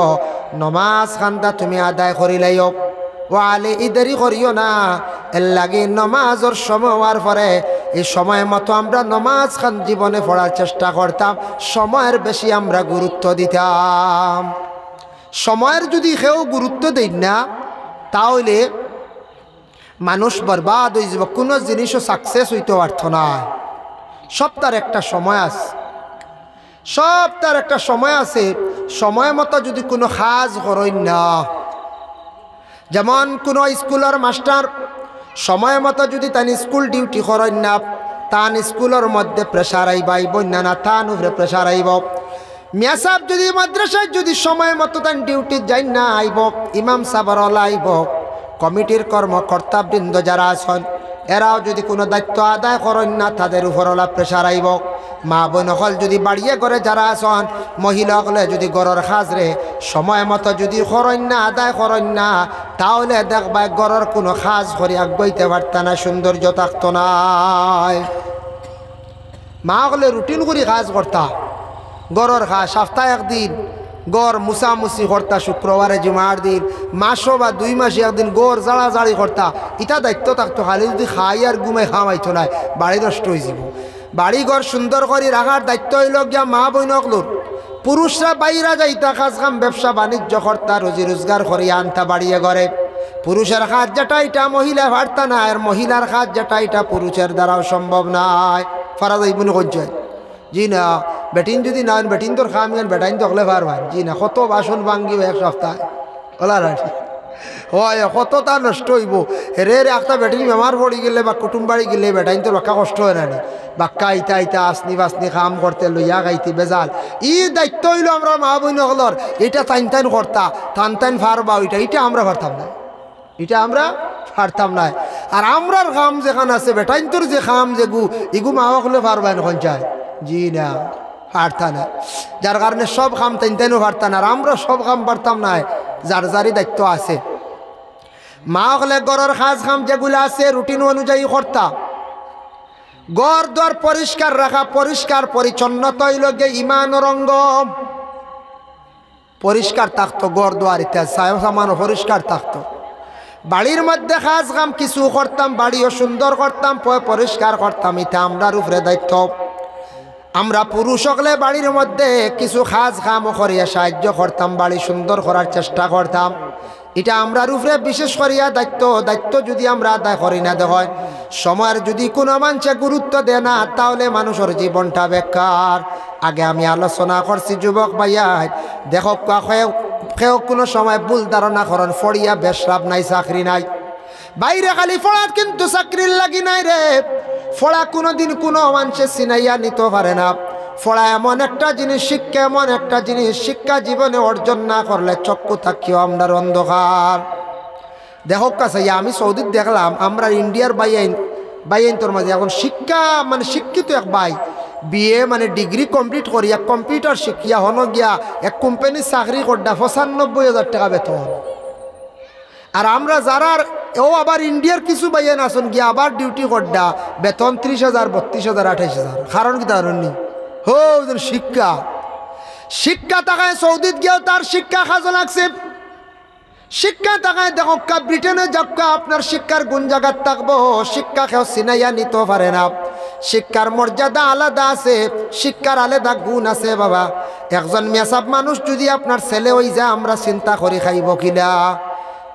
নমাজ খানটা তুমি আদায় করি লাইও। ও আলী ই দেরি করিও না, এর লাগে নমাজর সময় হওয়ার পরে এই সময় মতো আমরা নমাজ খান জীবনে পড়ার চেষ্টা করতাম, সময়ের বেশি আমরা গুরুত্ব দিতাম। সময়ের যদি কেউ গুরুত্ব দেই না তাহলে মানুষ বরবাদ হয়ে যাব, কোনো জিনিসও সাকসেস হইতে পারত না। সব তার একটা সময় আছে, সব তার একটা সময় আছে। সময় মতো যদি কোনো কাজ করেন না, যেমন কোনো স্কুলের মাস্টার সময় মতো যদি তান স্কুল ডিউটি করেন না, তান স্কুলের মধ্যে প্রেশার আইব, আইব না তান উপরে প্রেশার আইব। মিয়া সাহেব যদি মাদ্রাসায় যদি সময় মতো তান ডিউটি যাই না আইব, ইমাম সাহেবর আইব, কমিটির কর্মকর্তাবৃন্দ যারা আছেন এরাও যদি কোনো দায়িত্ব আদায় করেন না তাদের উপর ওলা প্রেশার আইব। মা বোন হল যদি বাড়িয়ে করে যারা আছেন, মহিলা হলে যদি গড়ের খাজরে সময় মতো যদি করেন না আদায় করেন না, তাহলে দেখবা গড়ের কোনো খাজ করে আগাইতে পারত না, সৌন্দর্য থাকত না। মা হলে রুটিন করে কাজ করতা, গড়ের খাজ সপ্তাহে একদিন গড় মুসামুসি করতা, শুক্রবারে জুমার দিন, মাসও বা 2 মাসে একদিন গড় জাড়াজাড়ি করতা, ইটা দায়িত্ব থাকতো। খালি যদি খাই আর ঘুমাই খাওয়াইতো নাই, বাড়ি নষ্ট হয়ে যাব। বাড়ি ঘর সুন্দর করে রাখার দায়িত্ব হইল গিয়া মা বইনকলোর। পুরুষরা বাইরা যাইতা কাজ কাম ব্যবসা বাণিজ্য করতা, রোজি রোজগার করিয়া আনতা বাড়িয়ে ঘরে। পুরুষের কাজ যেটা এটা মহিলা পারতা না, আর মহিলার কাজ যেটা এটা পুরুষের দ্বারাও সম্ভব নয়। ফারা যাইবনি কইছে জি না, বেটিন যদি না বেটিন তোর খামিয়ান বেটাইন তকলে পারবেন জি না, কত বাসন ভাঙ্গিব এক সপ্তাহে ওলা রাখি হয়, কত তা নষ্ট হইব। রে রে একটা বেটিন বেমার পড়ি গেলে বা কুটুম বাড়ি গেলে বেটাইন তোর বাক্কা কষ্ট হয় না, বাক্কা ইতা ইতা আসনি বাসনি কাম করতে লইয়া গাইতে বেজাল। ই দায়িত্ব হইল আমরা মা বইন হলর, এটা টাইন টাইন করতা, টান টাইন ফারবা, ওইটা এটা আমরা পারতাম না, এটা আমরা পারতাম না। আর আমরার খাম যেখান আছে বেটাইন তোর যে খাম যে গু ইগু মা হলে পারবেন এখন চায় জি না, পারতা না। যার কারণে সব কাম টাইন টাইনও পারতাম না, আর আমরা সব কাম পারতাম না, যার যারই দায়িত্ব আছে। মা হলে গড়ের কাজ কাম যেগুলো আছে রুটিন অনুযায়ী করতা। গড় দ্বার পরিষ্কার রাখা, পরিষ্কার পরিচ্ছন্নতা হইল গে ইমানের অঙ্গ। পরিষ্কার থাকতো গড় দ্বার, ইত্যাদি সামানো পরিষ্কার থাকতো। বাড়ির মধ্যে কাজ কাম কিছু করতাম, বাড়িও সুন্দর করতাম, পরিষ্কার করতাম, এটা আমরার উপরে দায়িত্ব। আমরা পুরুষ সকলে বাড়ির মধ্যে কিছু কাজ কাম করিয়া সাহায্য করতাম, বাড়ি সুন্দর করার চেষ্টা করতাম। এটা আমরার উপরে বিশেষ করিয়া দায়িত্ব যদি আমরা আদায় করি না, দেখেন সময়ের যদি কোনো মানুষে গুরুত্ব দেয় না, তাহলে মানুষের জীবনটা বেকার। আগে আমি আলোচনা করছি যুবক ভাইয়া, দেখো কেউ কোনো সময় ভুল ধারণা করেন ফড়িয়া বেশ লাভ নাই, চাকরি নাই। বাইরে খালি ফড়াত কিন্তু চাকরির লাগি নাই রে। ফড়া কোনোদিন কোনো মানুষে চিনাইয়া নিতে পারে না। ফড়া এমন একটা জিনিস, শিক্ষা এমন একটা জিনিস, শিক্ষা জীবনে অর্জন না করলে চক্ষু থাকিও আমরা অন্ধকার। দেখো কাছে আমি সৌদিত দেখলাম, আমরা ইন্ডিয়ার বাইন তোর মাঝে এখন শিক্ষা মানে শিক্ষিত এক ভাই বিএ মানে ডিগ্রি কমপ্লিট করিয়া কম্পিউটার শিখিয়া হন গিয়া এক কোম্পানির চাকরি করডা ৯৫,০০০ টাকা বেতন। আর আমরা যারা ও আবার ইন্ডিয়ার কিছু বাইন আসুন গিয়া আবার ডিউটি করডা বেতন ৩০,০০০, ৩২,০০০, ২৮,০০০। কারণ কি ধারণনি হো শিক্ষা শিক্ষা টাকায় সৌদিত গিয়েও তার শিক্ষা কাজে লাগছে। শিক্ষা টাকায় দেখো ব্রিটেনে যাক্কা আপনার শিক্ষার গুণ জায়গার থাকবো, শিক্ষা কেউ চিনাইয়া নিতে পারে না। শিক্ষার মর্যাদা আলাদা আছে, শিক্ষার আলাদা গুণ আছে বাবা। একজন মেসাব মানুষ যদি আপনার ছেলে হয়ে যায়, আমরা চিন্তা করি খাইব কিনা।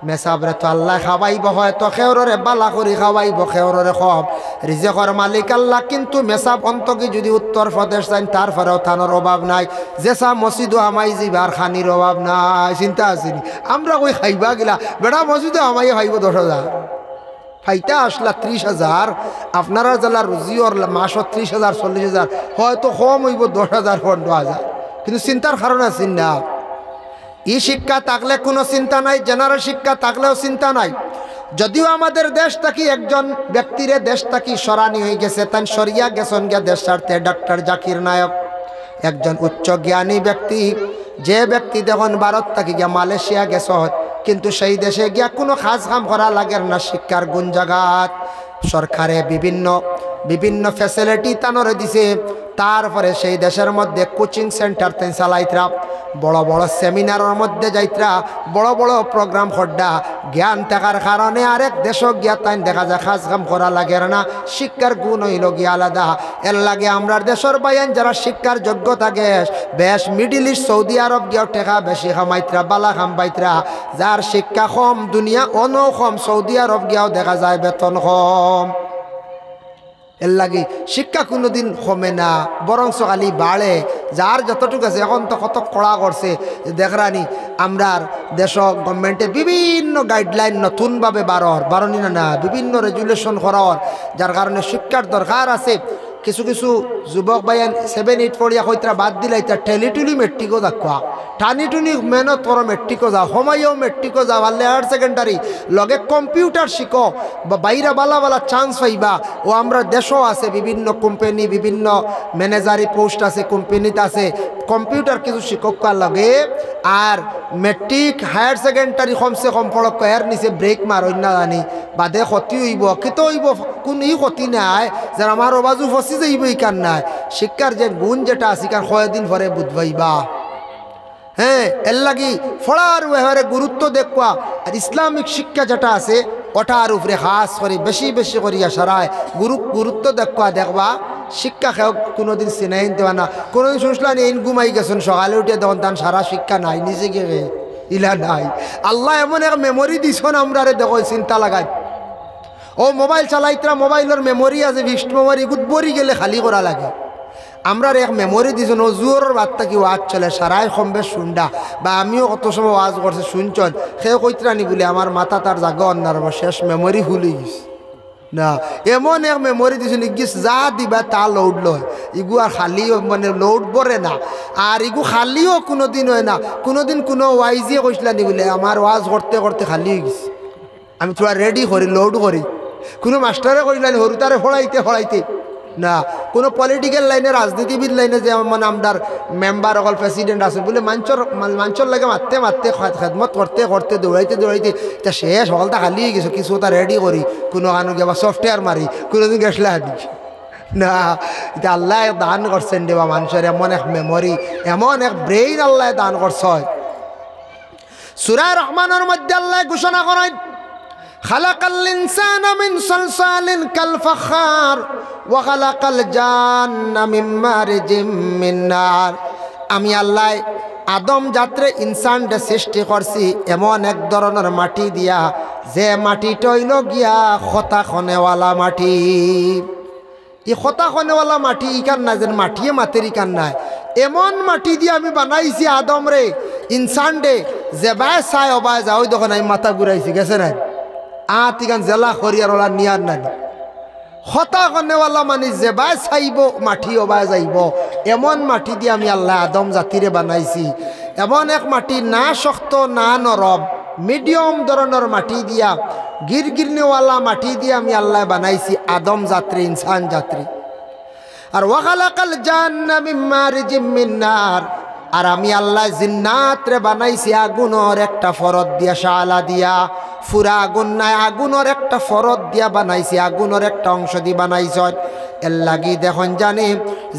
মেসাবরে তো আল্লাহ খাওয়াইব, হয়তো খেওরে বালা করি খাওয়াইব, খেওরে খব রিজেকর মালিক আল্লাহ। কিন্তু মেসাব অন্তকি যদি উত্তর প্রদেশ যান, তারপরেও থানোর অভাব নাই, যেসা মসজিদও আমাই যাইবার খানির অভাব নাই। চিন্তা আসেনি আমরা কই খাইবা গিলা বেড়া মসজিদও আমাই খাইব ১০,০০০, ফাইতা আসলা ৩০,০০০। আপনারা জেলার রুজিওর মাসত ৩০,০০০, ৪০,০০০, হয়তো কম হইব ১০,০০০, ১৫,০০০। কিন্তু চিন্তার কারণ আছে না। ই শিক্ষা থাকলে কোনো চিন্তা নাই, জেনারেল শিক্ষা থাকলেও চিন্তা নাই। যদিও আমাদের দেশ থাকি একজন ব্যক্তিরে দেশ থাকি সরানি হয়ে গেছে, তাই সরিয়া গেছেন গিয়া দেশ ছাড়তে ডক্টর জাকির নায়ক, একজন উচ্চ জ্ঞানী ব্যক্তি। যে ব্যক্তি দেখুন ভারত থাকি গিয়া মালয়েশিয়া গেছ, কিন্তু সেই দেশে গিয়া কোনো কাজ কাম করা লাগে না। শিক্ষার গুণ জাগাত সরকারে বিভিন্ন ফ্যাসিলিটি তানরে দিছে। তারপরে সেই দেশের মধ্যে কোচিং সেন্টার তেন চালাইতরা, বড় বড় সেমিনারের মধ্যে যাইতরা, বড় বড় প্রোগ্রাম খড্ডা। জ্ঞান থাকার কারণে আরেক দেশ গিয়া তাই দেখা যায় কাজ কাম করা লাগে না। শিক্ষার গুণ হইল গিয়া আলাদা। এর লাগে আমরা দেশের বাইন যারা শিক্ষার যোগ্য থাকে বেশ মিডিল ইস্ট সৌদি আরব গিয়াও টেকা বেশি খামাইতরা, বালা খামাইতরা। যার শিক্ষা কম দুনিয়া অনও কম, সৌদি আরব গিয়াও দেখা যায় বেতন কম। এর লাগে শিক্ষা কোনোদিন কমে না, বরঞ্চ খালি বাড়ে। যার যতটুকু আছে এখন তো কত কড়া করছে দেখরানি। আমরার দেশ গভর্নমেন্টে বিভিন্ন গাইডলাইন নতুনভাবে বারণি না বিভিন্ন রেজুলেশন করার, যার কারণে শিক্ষার দরকার আছে। কিছু কিছু যুবক ভাইয়ান 7, 8 পড়িয়া কইতরা বাদ দিলাই, তার ঠেলিটুলি মেট্রিকও দেখুয়া, টানি টুনি মেহনত করো মেট্রিকও যাও, সময়ও মেট্রিকও যাও, আল্লে হায়ার সেকেন্ডারি লগে কম্পিউটার শিখো, বা বাইরা বালা চান্স পাইবা। ও আমরা দেশও আছে বিভিন্ন কোম্পানি, বিভিন্ন ম্যানেজারি পোস্ট আছে কোম্পানিতে আছে, কম্পিউটার কিছু শিক্ষক লাগে। আর মেট্রিক হায়ার সেকেন্ডারি কমসে কম পড়ক, এর নিচে ব্রেক মার অন্য জানি বাদে ক্ষতি হইব, কিত হইব কোন ই ক্ষতি নাই, যে আমার অবাজু ফসি যাইব ইকার নাই। শিক্ষার যে গুণ যেটা আছে কার কয়েকদিন পরে বুঝবাইবা। হ্যাঁ, এর লাগি ফড়ার ব্যবহারে গুরুত্ব দেখবা। আর ইসলামিক শিক্ষা যেটা আছে ওটার উপরে খাস করে বেশি বেশি করিয়া সারায় গুরুত্ব দেখবা। শিক্ষা খেয়ে কোনোদিন চিনাই দেওয়া না। কোনোদিন শুনলাম এই ঘুমাই গেছেন, সকালে উঠে দেখুন তার সারা শিক্ষা নাই, নিজে গিয়ে ইলা নাই। আল্লাহ এমন এক মেমোরি দিছন আমরা দেখো, চিন্তা লাগাই। ও মোবাইল চালাইতরা, মোবাইলের মেমোরি আছে, ভিস্ট মেমোরি গুদবরি গেলে খালি করা লাগে। আমরা এক মেমোরি দিছন, ও জোরের বার্তা কি ওয়াজ চলে সারাই কমবে শুনডা, বা আমিও কত সময় ওয়াজ করছে শুনছন, সেও কইতরানি বলে আমার মাথা তার জাগা অন্যার শেষ মেমোরি ভুলে গেছে না। এমন এক মেমোরি দিছন, ইগিস যা দিবা তা লোড লয়, ইগু আর খালিও মানে লোড পরে না। আর ইগু খালিও কোনোদিন হয় না। কোনোদিন কোনো ওয়াইজিয়ে কইসলানি বলে আমার ওয়াজ করতে করতে খালি হয়ে গেছে, আমি তোরা রেডি করি লোড করি। কোনো মাস্টারে কইলানি হরু তারে ফড়াইতে না। কোনো পলিটিক্যাল লাইনে, রাজনীতিবিদ লাইনে যে মানে আমদার মেম্বার অকল প্রেসিডেন্ট আছে বলে মাঞ্চর লাগে মারতে খেদমত করতে দৌড়াইতে তা শেষ সকলটা খালি হয়ে গেছে। কিছু তা রেডি করি, কোনো কানো গিয়ে সফটওয়্যার মারি, কোনোদিন গেছলে আনি না। এটা আল্লাহ দান করছেন দেবা মানুষের এমন এক মেমোরি, এমন এক ব্রেইন আল্লাহ দান করছে। সূরা রহমানের মধ্যে আল্লাহ ঘোষণা করেন, খালাকাল ইনসানা মিন সালসালিন কাল ফাখার ওয়া খালাকাল জান্না মিন মারিজিম মিন নার। আমি আল্লাহ আদম জাত্রে ইনসানকে সৃষ্টি করছি এমন এক ধরনের মাটি দিয়া যে মাটিটা হইল গিয়া খতা খনেওয়ালা মাটি। এই খতা খনেওয়ালা মাটি ইকান না, যেন মাটিয়ে মাতের ইকান নাই, এমন মাটি দিয়ে আমি বানাইছি আদম রে ইনসান রে যে বায় চাই অবায় যাও তখন আমি মাথা ঘুরাইছি গেছে নাই ইকান জেলা খরিয়ার ওলা নিয়ার নাই। খতা খনেওয়ালা মানে যে বায় চাইব মাটি অবায় যাইব এমন মাটি দিয়ে আমি আল্লাহ আদম জাতিরে বানাইছি। এমন এক মাটি না শক্ত না নরম মিডিয়াম ধরনের মাটি দিয়া গিরগিরনেওয়ালা মাটি দিয়ে আমি আল্লাহ বানাইছি আদম যাত্রী ইনসান যাত্রী। আর ওয়া খালাকাল জান্না মিন মারিজিম মিন নার, আর আমি আল্লাহ জিন্নাত রে বানাইছি আগুনের একটা ফরদ দিয়া শালা দিয়া, ফুরা আগুন নাই আগুনের একটা ফরদ দিয়া বানাইছি, আগুনের একটা অংশ দিয়ে বানাইছ। এর লাগি দেখুন জানি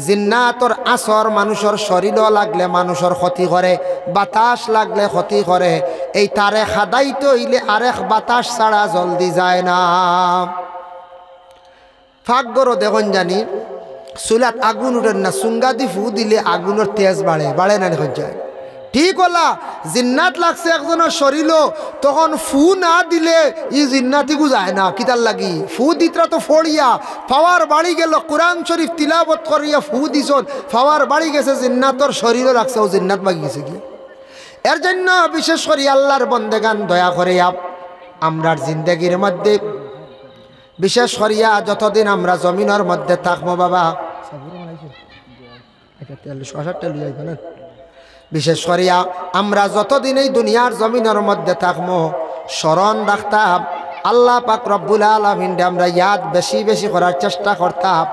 জিন্নাতর আসর মানুষের শরীরও লাগলে মানুষের ক্ষতি করে, বাতাস লাগলে ক্ষতি করে। এই তারে খাদাইতে হইলে আরেক বাতাস ছাড়া জলদি যায় না। ফাঁকগরও দেখুন জানি চুলাত আগুন উঠেন না, চুঙ্গা দি ফু দিলে আগুনের তেজ বাড়ে, বাড়ে না দেখুন যায়। ঠিক হলা জিন্নাত লাগছে একজনের শরীরও, তখন ফু না দিলে ই জিন্নাতিগু যায় না। কিতার লাগি ফু দিতরা তো ফড়িয়া ফাওয়ার বাড়ি গেল, কোরআন শরীফ তিলাবত করিয়া ফু দিছন, ফাওয়ার বাড়ি গেছে, জিন্নাতর শরীরও রাখছে, ও জিন্নাত বাগি গেছে কি। এর জন্য বিশেষ করে আল্লাহর বন্দেগান দয়া করে আমরার জিন্দগির মধ্যে বিশেষ করিয়া যতদিন আমরা জমিনের মধ্যে থাকবো বাবা, বিশেষ করিয়া আমরা যতদিন এই দুনিয়ার জমিনের মধ্যে থাকবো স্মরণ রাখতাম আল্লাহ পাক রব্বুল আলামিন আমরা ইয়াদ বেশি বেশি করার চেষ্টা করতাম।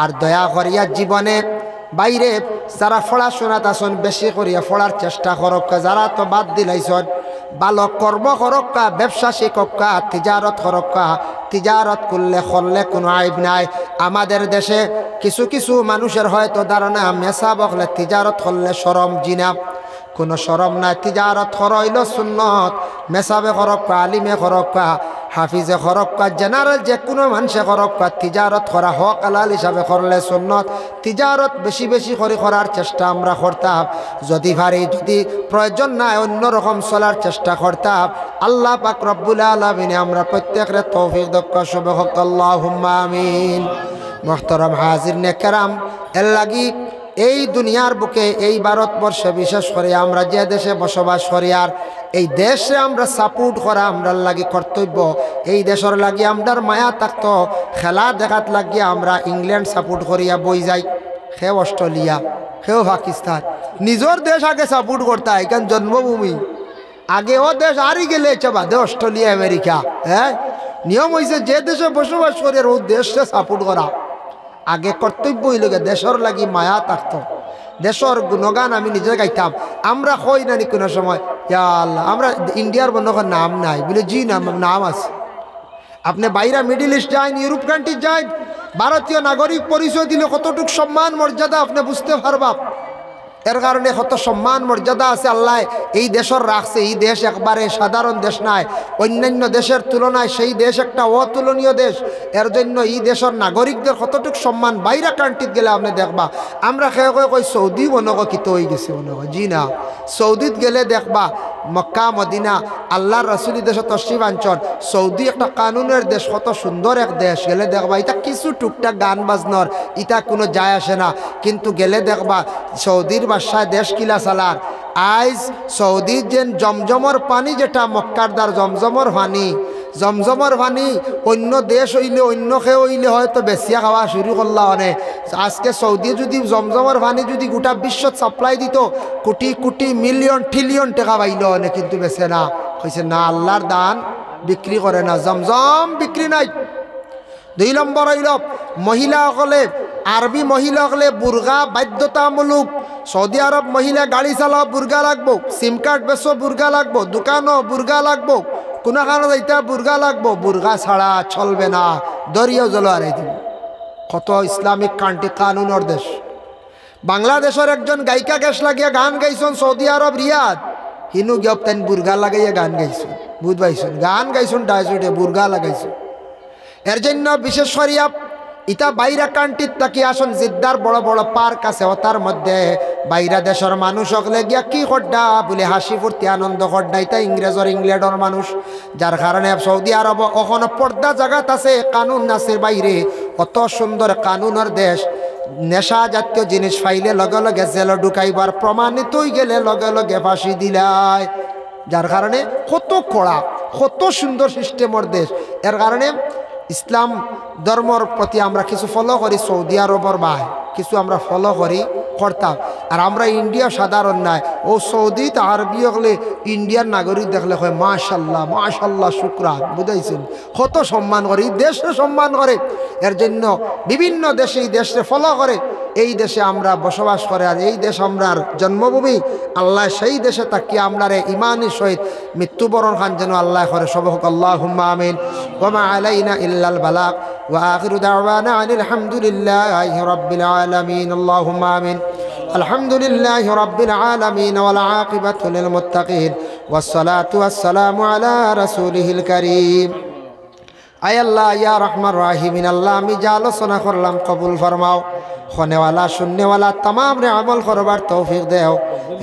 আর দয়া করিয়া জীবনে বাইরে যারা পড়াশোনাত আসন বেশি করিয়া পড়ার চেষ্টা করক্কা, যারা তো বাদ দিলাইছন ভালো কর্ম করক্কা, ব্যবসা শিক্ষক্কা, তিজারত করক্কা। তিজারত করলে কোনো আইব নাই। আমাদের দেশে কিছু কিছু মানুষের হয়তো ধারণা মেসা বকলে তিজারত করলে শরম জিনা, কোনো শরম নাই। তিজারত করইল সুন্নত, মেসাবে করক্কা, আলিমে করক্কা, হাফিজে করক্কা, জেনারেল যে কোনো মানুষে করক্কা, তিজারত করা হক আলাল হিসাবে করলে সুন্নত। তিজারত বেশি বেশি করে করার চেষ্টা আমরা করতাম, যদি ভারী যদি প্রয়োজন নাই অন্যরকম চলার চেষ্টা করতাম। আল্লাহ পাক রব্বুল আলামিন আমরা প্রত্যেকের তৌফিক দক্ষ শুভ হক, আল্লাহুম্মা আমিন। মুহতারাম হাজিরিনে কেরাম, এর লাগি এই দুনিয়ার বুকে এই ভারতবর্ষে বিশেষ করে আমরা যে দেশে বসবাস করি আর এই দেশে আমরা সাপোর্ট করা আমরার লাগি কর্তব্য। এই দেশের লাগি আমরার মায়া থাকতো, খেলা দেখাত লাগিয়া আমরা ইংল্যান্ড সাপোর্ট করিয়া বই যাই, সেও অস্ট্রেলিয়া, সেও পাকিস্তান। নিজের দেশ আগে সাপোর্ট করতা, এখান জন্মভূমি আগে ও দেশ আরই গেলে বাদে অস্ট্রেলিয়া আমেরিকা। হ্যাঁ, নিয়ম হয়েছে যে দেশে বসবাস করি আর ও দেশে সাপোর্ট করা। আগে কর্তব্য হইল দেশের লাগি মায়া থাকতো, দেশের গুণগান আমি নিজে গাইতাম। আমরা কই নানি কোনো সময় ইয়া আল্লাহ, আমরা ইন্ডিয়ার বন্ধুর নাম নাই বলে, জি নাম আছে। আপনি বাইরে মিডিল ইস্ট যান, ইউরোপ কান্ট্রি যান, ভারতীয় নাগরিক পরিচয় দিলে কতটুক সম্মান মর্যাদা আপনি বুঝতে পারবা। এর কারণে কত সম্মান মর্যাদা আছে আল্লাহ এই দেশের রাখছে। এই দেশ একবারে সাধারণ দেশ নাই, অন্যান্য দেশের তুলনায় সেই দেশ একটা অতুলনীয় দেশ। এর জন্য এই দেশের নাগরিকদের কতটুক সম্মান বাইরে কান্ট্রিতে গেলে আপনি দেখবা। আমরা খেয়ে কই সৌদি মনে কিত হয়ে গেছে, মনে হয় জি না। সৌদিত গেলে দেখবা মক্কা মদিনা আল্লাহর রাসূলের দেশে তশরিফ আনছন। সৌদি একটা কানুনের দেশ, কত সুন্দর এক দেশ। গেলে দেখবা এটা কিছু টুকটাক গান বাজনার এটা কোনো যায় আসে না, কিন্তু গেলে দেখবা সৌদির বাদশাহ দেশ কিলা চালার। আইজ সৌদির যেন জমজমর পানি, যেটা মক্কার দ্বার জমজমর পানি, জমজমর পানি অন্য দেশ হইলে অন্য খেয়ে হইলে হয়তো বেশিয়া খাওয়া শুরু করলা। অনেক আজকে সৌদি যদি জমজমর পানি যদি গোটা বিশ্বত সাপ্লাই দিত, কোটি কোটি মিলিয়ন ট্রিলিয়ন টাকা পাইল অনেক, কিন্তু বেছে না। কইছে না, আল্লাহর দান বিক্রি করে না, জমজম বিক্রি নাই। 2 নম্বর হইল মহিলাসকলে, আরবি মহিলাসকলে বুর্গা বাধ্যতামূলক। সৌদি আরব মহিলা গাড়ি চালাও বুর্গা লাগবো, সিম কার্ড বেচো বুর্গা লাগবো, দোকানও বুর্গা লাগবো, কোনো কারণে যাইতে বুর্গা লাগবো। বুর্গা ছাড়া চলবে না, দরিয়াও জল হারাই দিব। কত ইসলামিক কান্ট্রি, কানুনের দেশ। বাংলাদেশের একজন গায়িকা গ্যাস লাগিয়া গান গাইছেন সৌদি আরব রিয়াদ, হিনু গিয়ে তেন বুর্গা লাগাইয়া গান গাইছেন। বুঝ পাইছুন গান গাইছুন ডাইসুটে বুর্গা লাগাইছুন এর জন্য বিশেষ করিয়া ইটা বাইরা কান্ট্রির তাকি আসুন জিদ্দার বড় বড় পার্ক আছে ওটার মধ্যে বাইরা দেশের মানুষ হকলে গিয়া কি খড্ডা বলে হাসি ফুর্তি আনন্দ খড্ডা ইটা ইংরেজর ইংল্যান্ডর মানুষ যার কারণে সৌদি আরব ওখানে পর্দা জায়গাত আছে কানুন নাসের বাইরে অত সুন্দর কানুনের দেশ নেশা জাতীয় জিনিস পাইলে লগে লগে জেল ঢুকাইবার প্রমাণিত হয়ে গেলে লগে লগে ফাঁসি দিলায় যার কারণে কত কড়া কত সুন্দর সিস্টেমের দেশ এর কারণে ইসলাম ধর্মর প্রতি আমরা কিছু ফলো করি সৌদি আরবর বাই কিছু আমরা ফলো করি করতাম আর আমরা ইন্ডিয়া সাধারণ নাই ও সৌদি আরবি হলে ইন্ডিয়ার নাগরিক দেখলে হয় মাশাল্লাহ মাশাল্লাহ শুকরান বুঝাইছেন কত সম্মান করে এই দেশে সম্মান করে এর জন্য বিভিন্ন দেশে এই দেশে ফলো করে এই দেশে আমরা বসবাস করে আর এই দেশ আমরার জন্মভূমি আল্লাহ সেই দেশে তাকি আমরারে ইমানের সহিত মৃত্যুবরণ খান যেন আল্লাহ করে সবক আল্লাহুম্মা আমিন ওয়া মা আলাইনা ইল্লাল বালাগ ওয়া আখিরু দাওয়ানা আনিল হামদুলিল্লাহি রাব্বিল আলামিন আল্লাহুম্মা আমিন আলহামদুলিল্লাহি রাব্বিল আলামিন ওয়াল আকিবাতু লিল মুত্তাকিন ওয়াসসালাতু ওয়াসসালামু আলা রাসূলিহিল কারীম আয় আল্লাহ ইয়া রহমান রাহিমিন আল্লাহ আমি যা আলোচনা করলাম কবুল ফরমাও খনেওয়ালা শূন্যওয়ালা तमाम রে আমল করবার তৌফিক দেও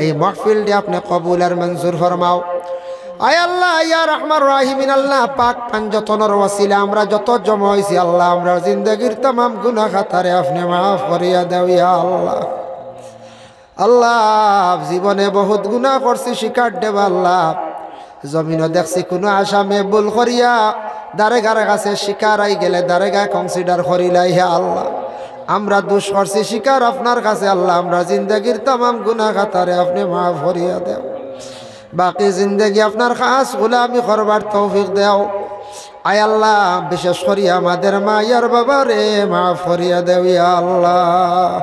এই মাহফিলটি আপনি কবুল আর মঞ্জুর ফরমাও আয় আল্লাহ ইয়া রহমান রাহিমিন আল্লাহ পাক পাঞ্জতনের ওসিলা আমরা যত জমা হইছি আল্লাহ আমরা জিন্দেগীর तमाम গুনাহ খাতারে আপনি maaf করিয়া দাও ইয়া আল্লাহ আল্লাহ জীবনে বহুত গুনাহ করছি শিকার দেব আল্লাহ জমিনও দেখছি কোনো আসামে ভুল করিয়া দারেগার কাছে শিকার আই গেলে দারেগা কনসিডার করিলাই হে আল্লাহ আমরা দোষ করছি শিকার আপনার কাছে আল্লাহ আমরা জিন্দগির तमाम গুনাহ খাতারে আপনি maaf করিয়া দেও বাকি জিন্দগি আপনার খাস গোলামি করবার তৌফিক দেও আয় আল্লাহ বিশেষ করিয়া আমাদের মায়ের বাবারে maaf করিয়া দেও ইয়া আল্লাহ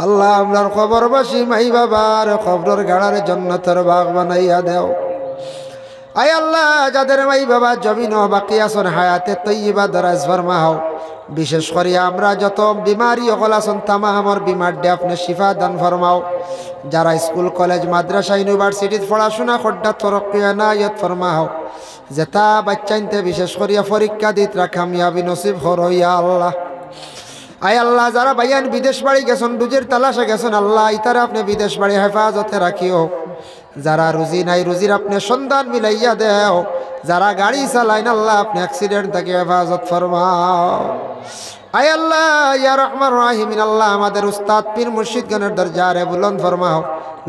আল্লাহ আমরার কবরবাসী মাই বাবার কবরের গাড়ারে জান্নাতের বাগ বানাইয়া দেও আয় আল্লাহ যাদের মাই বাবা জমিন বাকি আছেন হায়াতে তৈয়বা দরাজ ফরমাও বিশেষ করে আমরা যত বিমারি হল আছেন তামামর বিমারডে আপনি শিফা দান ফরমাও যারা স্কুল কলেজ মাদ্রাসা ইউনিভার্সিটিত পড়াশোনা করডা তরক্কি এনায়েত ফরমাও যেটা বাচ্চাইনতে বিশেষ করিয়া পরীক্ষা দিত কামিয়াবি নসিব করো ইয়া আল্লাহ আয় আল্লাহ যারা ভাইয়ান বিদেশ বাড়ি গেছেন রুজির তালাশে গেছেন আল্লাহ ইতারা আপনি বিদেশ বাড়ি হেফাজতে রাখিও যারা রুজি নাই রুজির আপনি সন্ধান মিলাইয়া দেও যারা গাড়ি চালাইন আল্লাহ আপনি অ্যাক্সিডেন্ট থেকে হেফাজত ফরমাও আয় আল্লাহ ইয়া রহমান রাহিমিন আল্লাহ আমাদের উস্তাদ পীর মুর্শিদগণের দরজারে বুলন্দ ফরমাও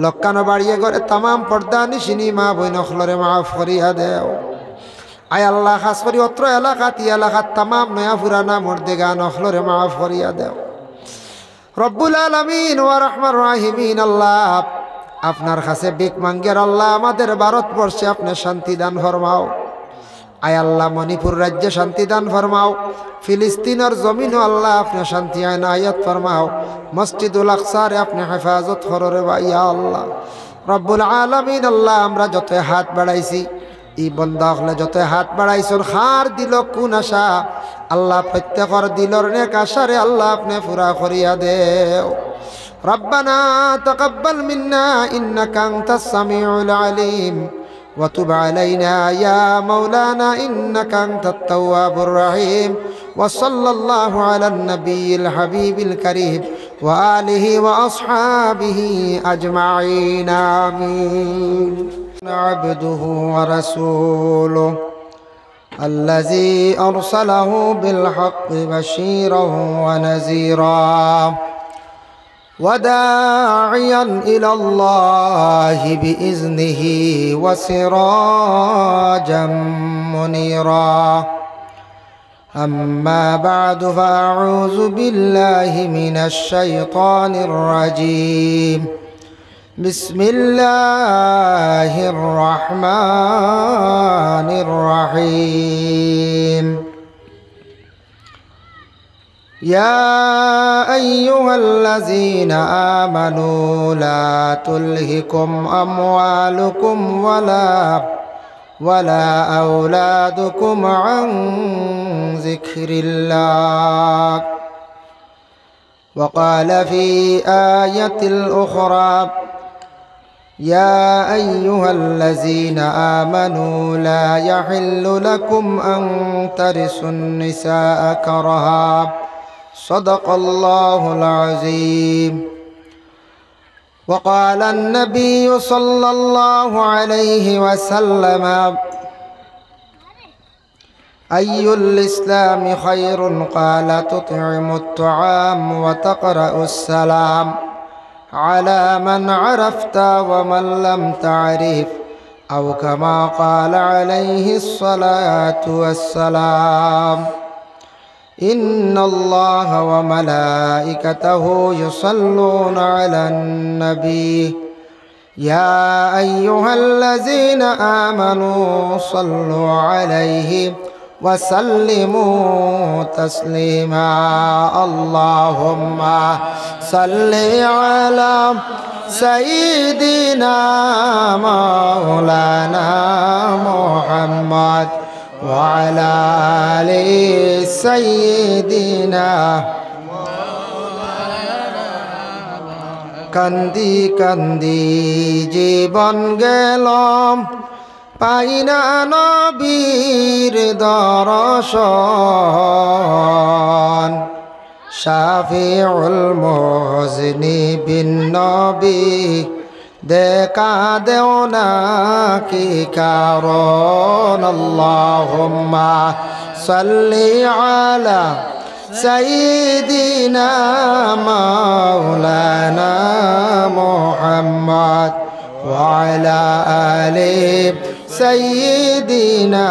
লক্কানো বাড়িয়ে করে तमाम পর্দা নিশিনী মা বই নখলরে maaf করিয়া দেও আয় আল্লাহ খাস করি অত্র এলাকাত तमाम নয়া পুরানা মর্দেগা নখলরে maaf করিয়া দেও রব্বুল আলামিন ওয়া রহমান রাহিমিন আল্লাহ আপনার কাছে ভিক মাঙ্গের আল্লাহ আমাদের ভারতবর্ষে আপনি শান্তি দান ফরমাও আয় আল্লাহ মণিপুর রাজ্যে শান্তি দান ফরমাও ফিলিস্তিনের জমিনও আল্লাহ আপনি শান্তি আনায়াত ফরমাও মসজিদুল আকসারে আপনি হেফাজত কররে ইয়া আল্লাহ রব্বুল আলামিন আল্লাহ আমরা যত হাত বাড়াইছি এই বন্দা হলে যত হাত বাড়াইছন খার দিল কোন আশা আল্লাহ প্রত্যেকর দিলর নেক আশারে আল্লাহ আপনি পুরা করিয়া দেও ربنا تقبل منا إنك أنت السميع العليم وتب علينا يا مولانا إنك أنت التواب الرحيم وصلى الله على النبي الحبيب الكريم وآله وأصحابه أجمعين آمين عبده ورسوله الذي أرسله بالحق بشيرا ونذيرا وداعيا إلى الله بإذنه وسراجا منيرا أما بعد فأعوذ بالله من الشيطان الرجيم بسم الله الرحمن الرحيم يا أيها الذين آمنوا لا تلهكم أموالكم ولا أولادكم عن ذكر الله وقال في آية الأخرى يا أيها الذين آمنوا لا يحل لكم أن ترثوا النساء كرها صدق الله العظيم. وقال النبي صلى الله عليه وسلم أي الإسلام خير؟ قال تطعم الطعام وتقرأ السلام على من عرفت ومن لم تعرف، أو كما قال عليه الصلاة والسلام. إن الله وملائكته يصلون على النبي يا أيها الذين آمنوا صلوا عليه وسلموا تسليما. اللهم صل على سيدنا مولانا محمد وعلى آل سيدنا কান্দি কান্দি জীবন গেল পাইনা নবীর দর্শন, শাফিউল মুজনিবিন নবী দেখা দেও না কি কারণ। আল্লাহুম্মা সাল্লি আলা সাইয়্যিদিনা মাওলানা মুহাম্মদ ওয়া আলা আলি সাইয়্যিদিনা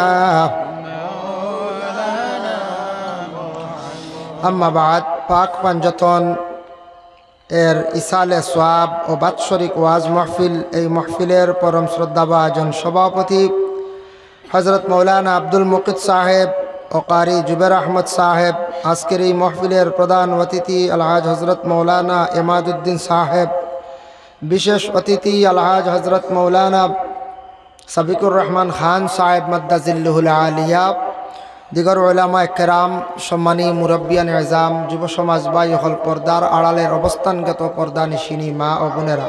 আম্মা বাদ। পাক পাঞ্জাতন এর ইসালে সোয়াব ও বাৎসরিক ওয়াজ মাহফিল, এই মাহফিলের পরম শ্রদ্ধাভাজন সভাপতি হজরত মৌলানা আব্দুল মুকিত সাহেব ও কারি জুবের আহমদ সাহেব, আজকের এই মাহফিলের প্রধান অতিথি আলহাজ হজরত মৌলানা এমাদুদ্দিন সাহেব, বিশেষ অতিথি আলহাজ হজরত মৌলানা সাবিকুর রহমান খান সাহেব মাদ্দাজিল্লুহুল আলিয়া, দিগর উলামা কেরাম, সম্মানী মুরব্বিয়ান এজাম, যুব সমাজ ভাই হল, পর্দার আড়ালের অবস্থানগত পর্দা নিশিনী মা ও বোনেরা,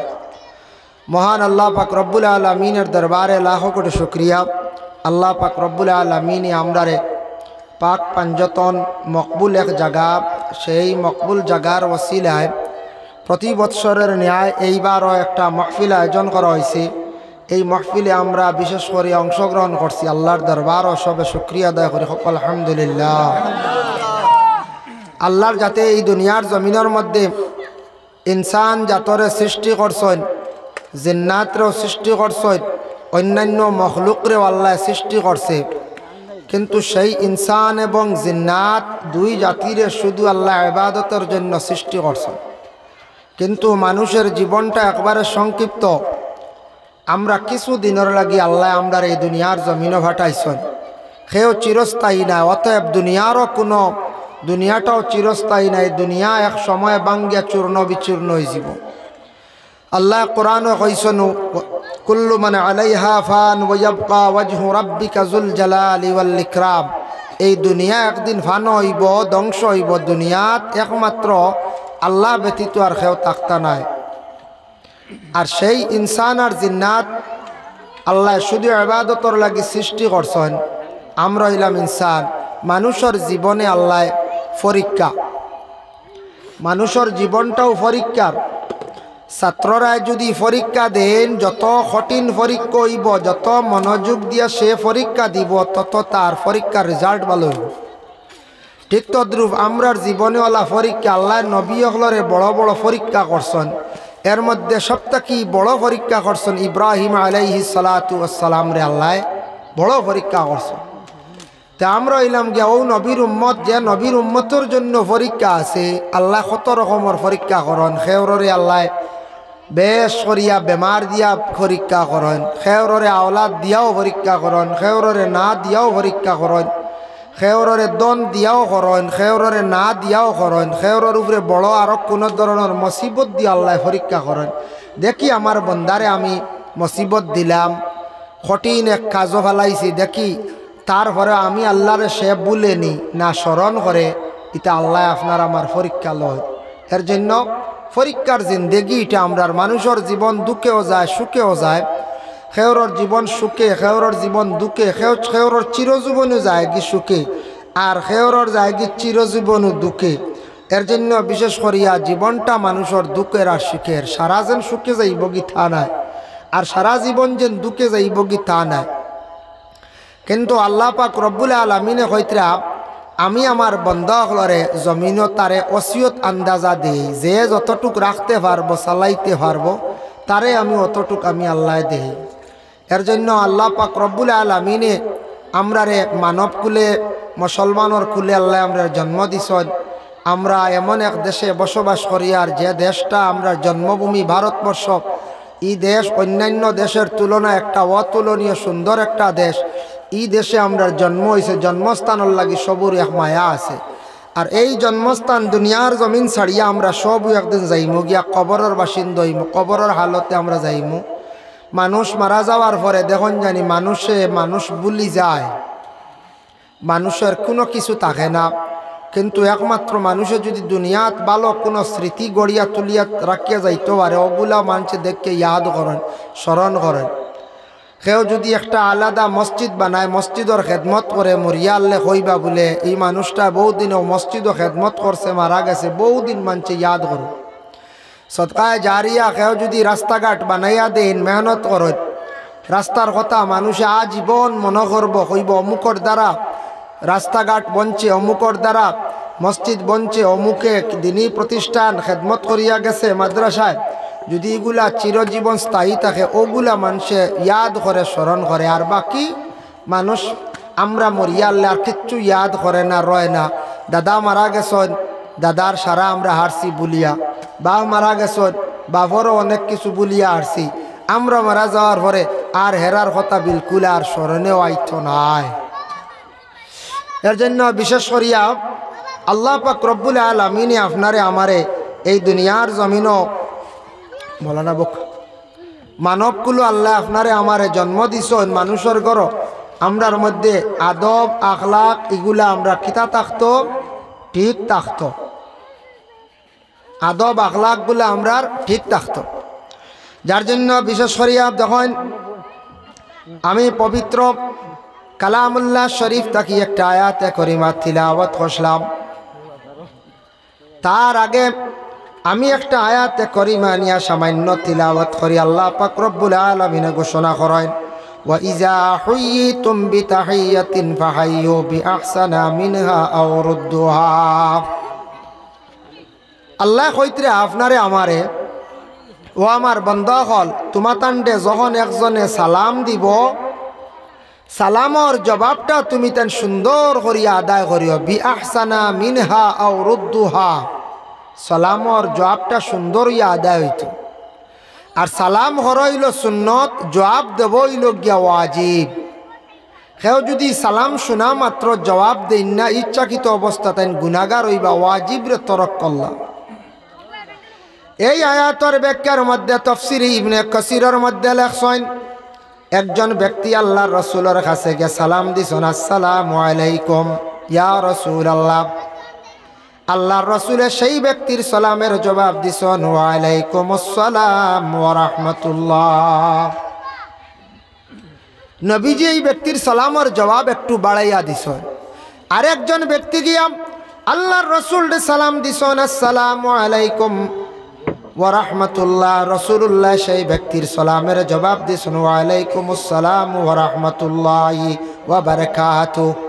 মহান আল্লাহ পাক রব্বুল আলমিনের দরবারে লাখো কোটি শুক্রিয়া। আল্লাহ পাক রব্বুল আলমিনে আমরারে পাক পাঞ্জতন মকবুল এক জায়গা, সেই মকবুল জায়গার ওসিলায় প্রতি বৎসরের ন্যায় এইবারও একটা মাহফিল আয়োজন করা হয়েছে। এই মাহফিলে আমরা বিশেষ করে অংশগ্রহণ করছি। আল্লাহর দরবারও সবে শুক্রিয়া আদায় করি সকল আলহামদুলিল্লাহ। আল্লাহর যাতে এই দুনিয়ার জমিনের মধ্যে ইনসান জাতরে সৃষ্টি করছেন, জিন্নাতরেও সৃষ্টি করছেন, অন্যান্য মখলুকরেও আল্লাহ সৃষ্টি করছে, কিন্তু সেই ইনসান এবং জিন্নাত দুই জাতিরে শুধু আল্লাহ ইবাদতের জন্য সৃষ্টি করছেন। কিন্তু মানুষের জীবনটা একবারে সংক্ষিপ্ত। আমরা কিছু দিনের লাগি আল্লাহ আমরা এই দুনিয়ার জমিনে ভাটাইছেন, সেও চিরস্থায়ী না। অতএব দুনিয়াটাও চিরস্থায়ী নাই। দুনিয়া এক সময় বাঙ্গিয়া চূর্ণ বিচূর্ণ হয়ে যাব। আল্লাহ কোরআনে কইছেন কুল্লু মান আলাইহা ফান ওয়া ইয়াবকা ওয়াজহু রাব্বিকা যুল জালালি ওয়াল ইকরাম। এই দুনিয়া একদিন ফান হইব, ধ্বংস হইব। দুনিয়াত একমাত্র আল্লাহ ব্যতীত আর কেউ থাকতা নাই। আর সেই ইনসান আর জিন্নাত আল্লাহ শুধু ইবাদতর লাগি সৃষ্টি করছেন। আমরা হইলাম ইনসান। মানুষের জীবনে আল্লাহ পরীক্ষা, মানুষের জীবনটাও পরীক্ষার। ছাত্ররায় যদি পরীক্ষা দেন, যত কঠিন পরীক্ষা হইব, যত মনোযোগ দিয়া সে পরীক্ষা দিব, তত তার পরীক্ষার রেজাল্ট ভালো হইব। ঠিক তদ্রূপ আমরার জীবনে ওলা পরীক্ষা আল্লাহ নবী হলরে বড় বড় পরীক্ষা করছেন। এর মধ্যে সবথেকে বড় পরীক্ষা করছেন ইব্রাহিম আলাইহিস সালাতু ওয়াসসালাম রে আল্লাহ বড় পরীক্ষা করছেন। তা আমরা হইলাম গিয়া ও নবীর উম্মত, যে নবীর উম্মতের জন্য পরীক্ষা আছে। আল্লাহ কত রকমের পরীক্ষা করেন। খেওরে আল্লাহ বেশ করিয়া বেমার দিয়া পরীক্ষা করেন, খেওরে আওলাদ দিয়াও পরীক্ষা করেন, খেওরে না দিয়াও পরীক্ষা করেন, খেওরে দন দিয়াও করেন, খেওরে না দিয়াও করেন, খেওরের উপরে বড় আরো কোনো ধরনের মুসিবত দিয়ে আল্লাহ পরীক্ষা করেন। দেখি আমার বন্দারে আমি মুসিবত দিলাম, কঠিন এক কাজও ফেলাইছি, দেখি তারপরে আমি আল্লাহরে সে বলেনি না স্মরণ করে, এটা আল্লাহ আপনার আমার পরীক্ষা লয়। এর জন্য পরীক্ষার জিন্দেগি এটা আমরার মানুষের জীবন দুঃখেও যায় সুখেও যায় খেওরর জীবন সুখে খেওরর জীবন দুঃখে খেওরর চিরজীবনও যায় কি সুখে আর খেওরর যায় কি চিরজীবনও দুঃখে এর জন্য বিশেষ করিয়া জীবনটা মানুষের দুঃখের আর সুখের সারা যেন সুখে যাইব কি তা নাই আর সারা জীবন যেন দুঃখে যাইব কি তা নাই কিন্তু আল্লাহ পাক রব্বুল আলামিনে কইতরা আমি আমার বন্দাহলরে জমিন তারে ওসিয়ত আন্দাজা দেই যে যতটুক রাখতে পারবো চালাইতে পারবো তারে আমি অতটুক আমি আল্লাহ দেই এর জন্য আল্লাহ পাক রব্বুল আলামিনে আমরারে মানব কুলে মুসলমানের কুলে আল্লাহ আমরা জন্ম দিছেন আমরা এমন এক দেশে বসবাস করি আর যে দেশটা আমরা জন্মভূমি ভারতবর্ষ এই দেশ অন্যান্য দেশের তুলনায় একটা অতুলনীয় সুন্দর একটা দেশ এই দেশে আমরা জন্ম হয়েছে জন্মস্থানের লাগি সবুর এক মায়া আছে আর এই জন্মস্থান দুনিয়ার জমিন ছাড়িয়া আমরা সব একদিন যাইমু গিয়া কবরের বাসিন্দা হইমু কবরের হালতে আমরা যাইমু মানুষ মারা যাওয়ার পরে দেখুন জানি মানুষ ভুলি যায় মানুষের কোনো কিছু থাকে না কিন্তু একমাত্র মানুষের যদি দুনিয়াত ভালো কোনো স্মৃতি গড়িয়া তুলিয়া রাখিয়া যাইতে পারে ওগুলা মানুষে দেখকে ইয়াদ করেন স্মরণ করেন কেউ যদি একটা আলাদা মসজিদ বানায় মসজিদর খেদমত করে মরিয়া আল্লে হইবা বলে এই মানুষটা বহুদিনও মসজিদও খেদমত করছে মারা গেছে বহুদিন মানুষে ইয়াদ করুন সদকায় জারিয়া কেউ যদি রাস্তাঘাট বানাইয়া দেন মেহনত করেন রাস্তার কথা মানুষে আজীবন মনে করব হইব অমুকর দ্বারা রাস্তাঘাট বনছে অমুকর দ্বারা মসজিদ বনছে অমুকে দিনই প্রতিষ্ঠান খেদমত করিয়া গেছে মাদ্রাসায় যদি এগুলা চিরজীবন স্থায়ী থাকে ওগুলা মানুষে ইয়াদ করে স্মরণ করে আর বাকি মানুষ আমরা মরিয়াল্লে আর কিচ্ছু ইয়াদ করে না রয় না দাদা মারা গেছেন দাদার সারা আমরা হারছি বলিয়া বাপ মারা গেছেন বাপরও অনেক কিছু বলিয়া হারছি আমরা মারা যাওয়ার পরে আর হেরার কথা বিলকুল আর স্মরণেও আইত নাই এর জন্য বিশেষ করিয়া আল্লাহ পাক রব্বুল আলামিন আপনারে আমারে এই দুনিয়ার জমিনও মৌলানা বক মানবকুলো আল্লাহ আপনারে আমারে জন্ম দিছেন মানুষের ঘর আমরার মধ্যে আদব আখলাক এগুলা আমরা কিতা থাকতো ঠিক থাকতো আদব আখলাকগুলো আমরার ঠিক থাকতো যার জন্য বিশেষ করিয়া দেখেন আমি পবিত্র কালামুল্লাহ শরীফ তাকি একটা আয়াতে করিমা তিলাওয়াত করলাম তার আগে আমি একটা আয়াতে করিমা নিয়া সামান্য তিলাওয়াত করি আল্লাহ পাক রব্বুল আলামিন ঘোষণা করেন ওয়া ইজা হুইয়িতুম বিতাহিয়াতিন ফাহাইয়ু বিআহসানা মিনহা আও রুদ্দুহা আল্লাহ কইতরে আপনারে আমারে ও আমার বান্দা হল তোমাতান্ডে যখন একজনে সালাম দিব সালামর জবাবটা তুমি তেন সুন্দর করিয়া আদায় করিও বিআহসানা মিনহা আও রুদ্দুহা সালামর জবাবটা সুন্দর ইয়া আদায় হইত আর সালাম হরইল সুন্নত জবাব দেব হইল গিয়া ওয়াজিব কেউ যদি সালাম শোনা মাত্র জবাব দেন না ইচ্ছাকৃত অবস্থা তাই গুনাহগার হইবা ওয়াজিব রে তরক করলা এই আয়াতের ব্যাখ্যার মধ্যে তাফসীরে ইবনে কাসিরের মধ্যে লেখছেন একজন ব্যক্তি আল্লাহর রাসূলের কাছে গিয়ে সালাম দিছেন আসসালামু আলাইকুম ইয়া রাসূলুল্লাহ আল্লাহর রাসূলে সেই ব্যক্তির সালামের জবাব দিছেন ওয়া আলাইকুমুস সালাম ওয়া রাহমাতুল্লাহ নবীজি এই ব্যক্তির সালামের জবাব একটু বাড়াইয়া দিছেন আরেকজন ব্যক্তি গিয়া আল্লাহর রাসূলের সালাম দিছেন আসসালামু আলাইকুম ওয়া রাহমাতুল্লাহ রাসূলুল্লাহ সেই ব্যক্তির সালামের জবাব দিছেন ওয়া আলাইকুমুস সালাম ওয়া রাহমাতুল্লাহি ওয়া বারাকাতুহু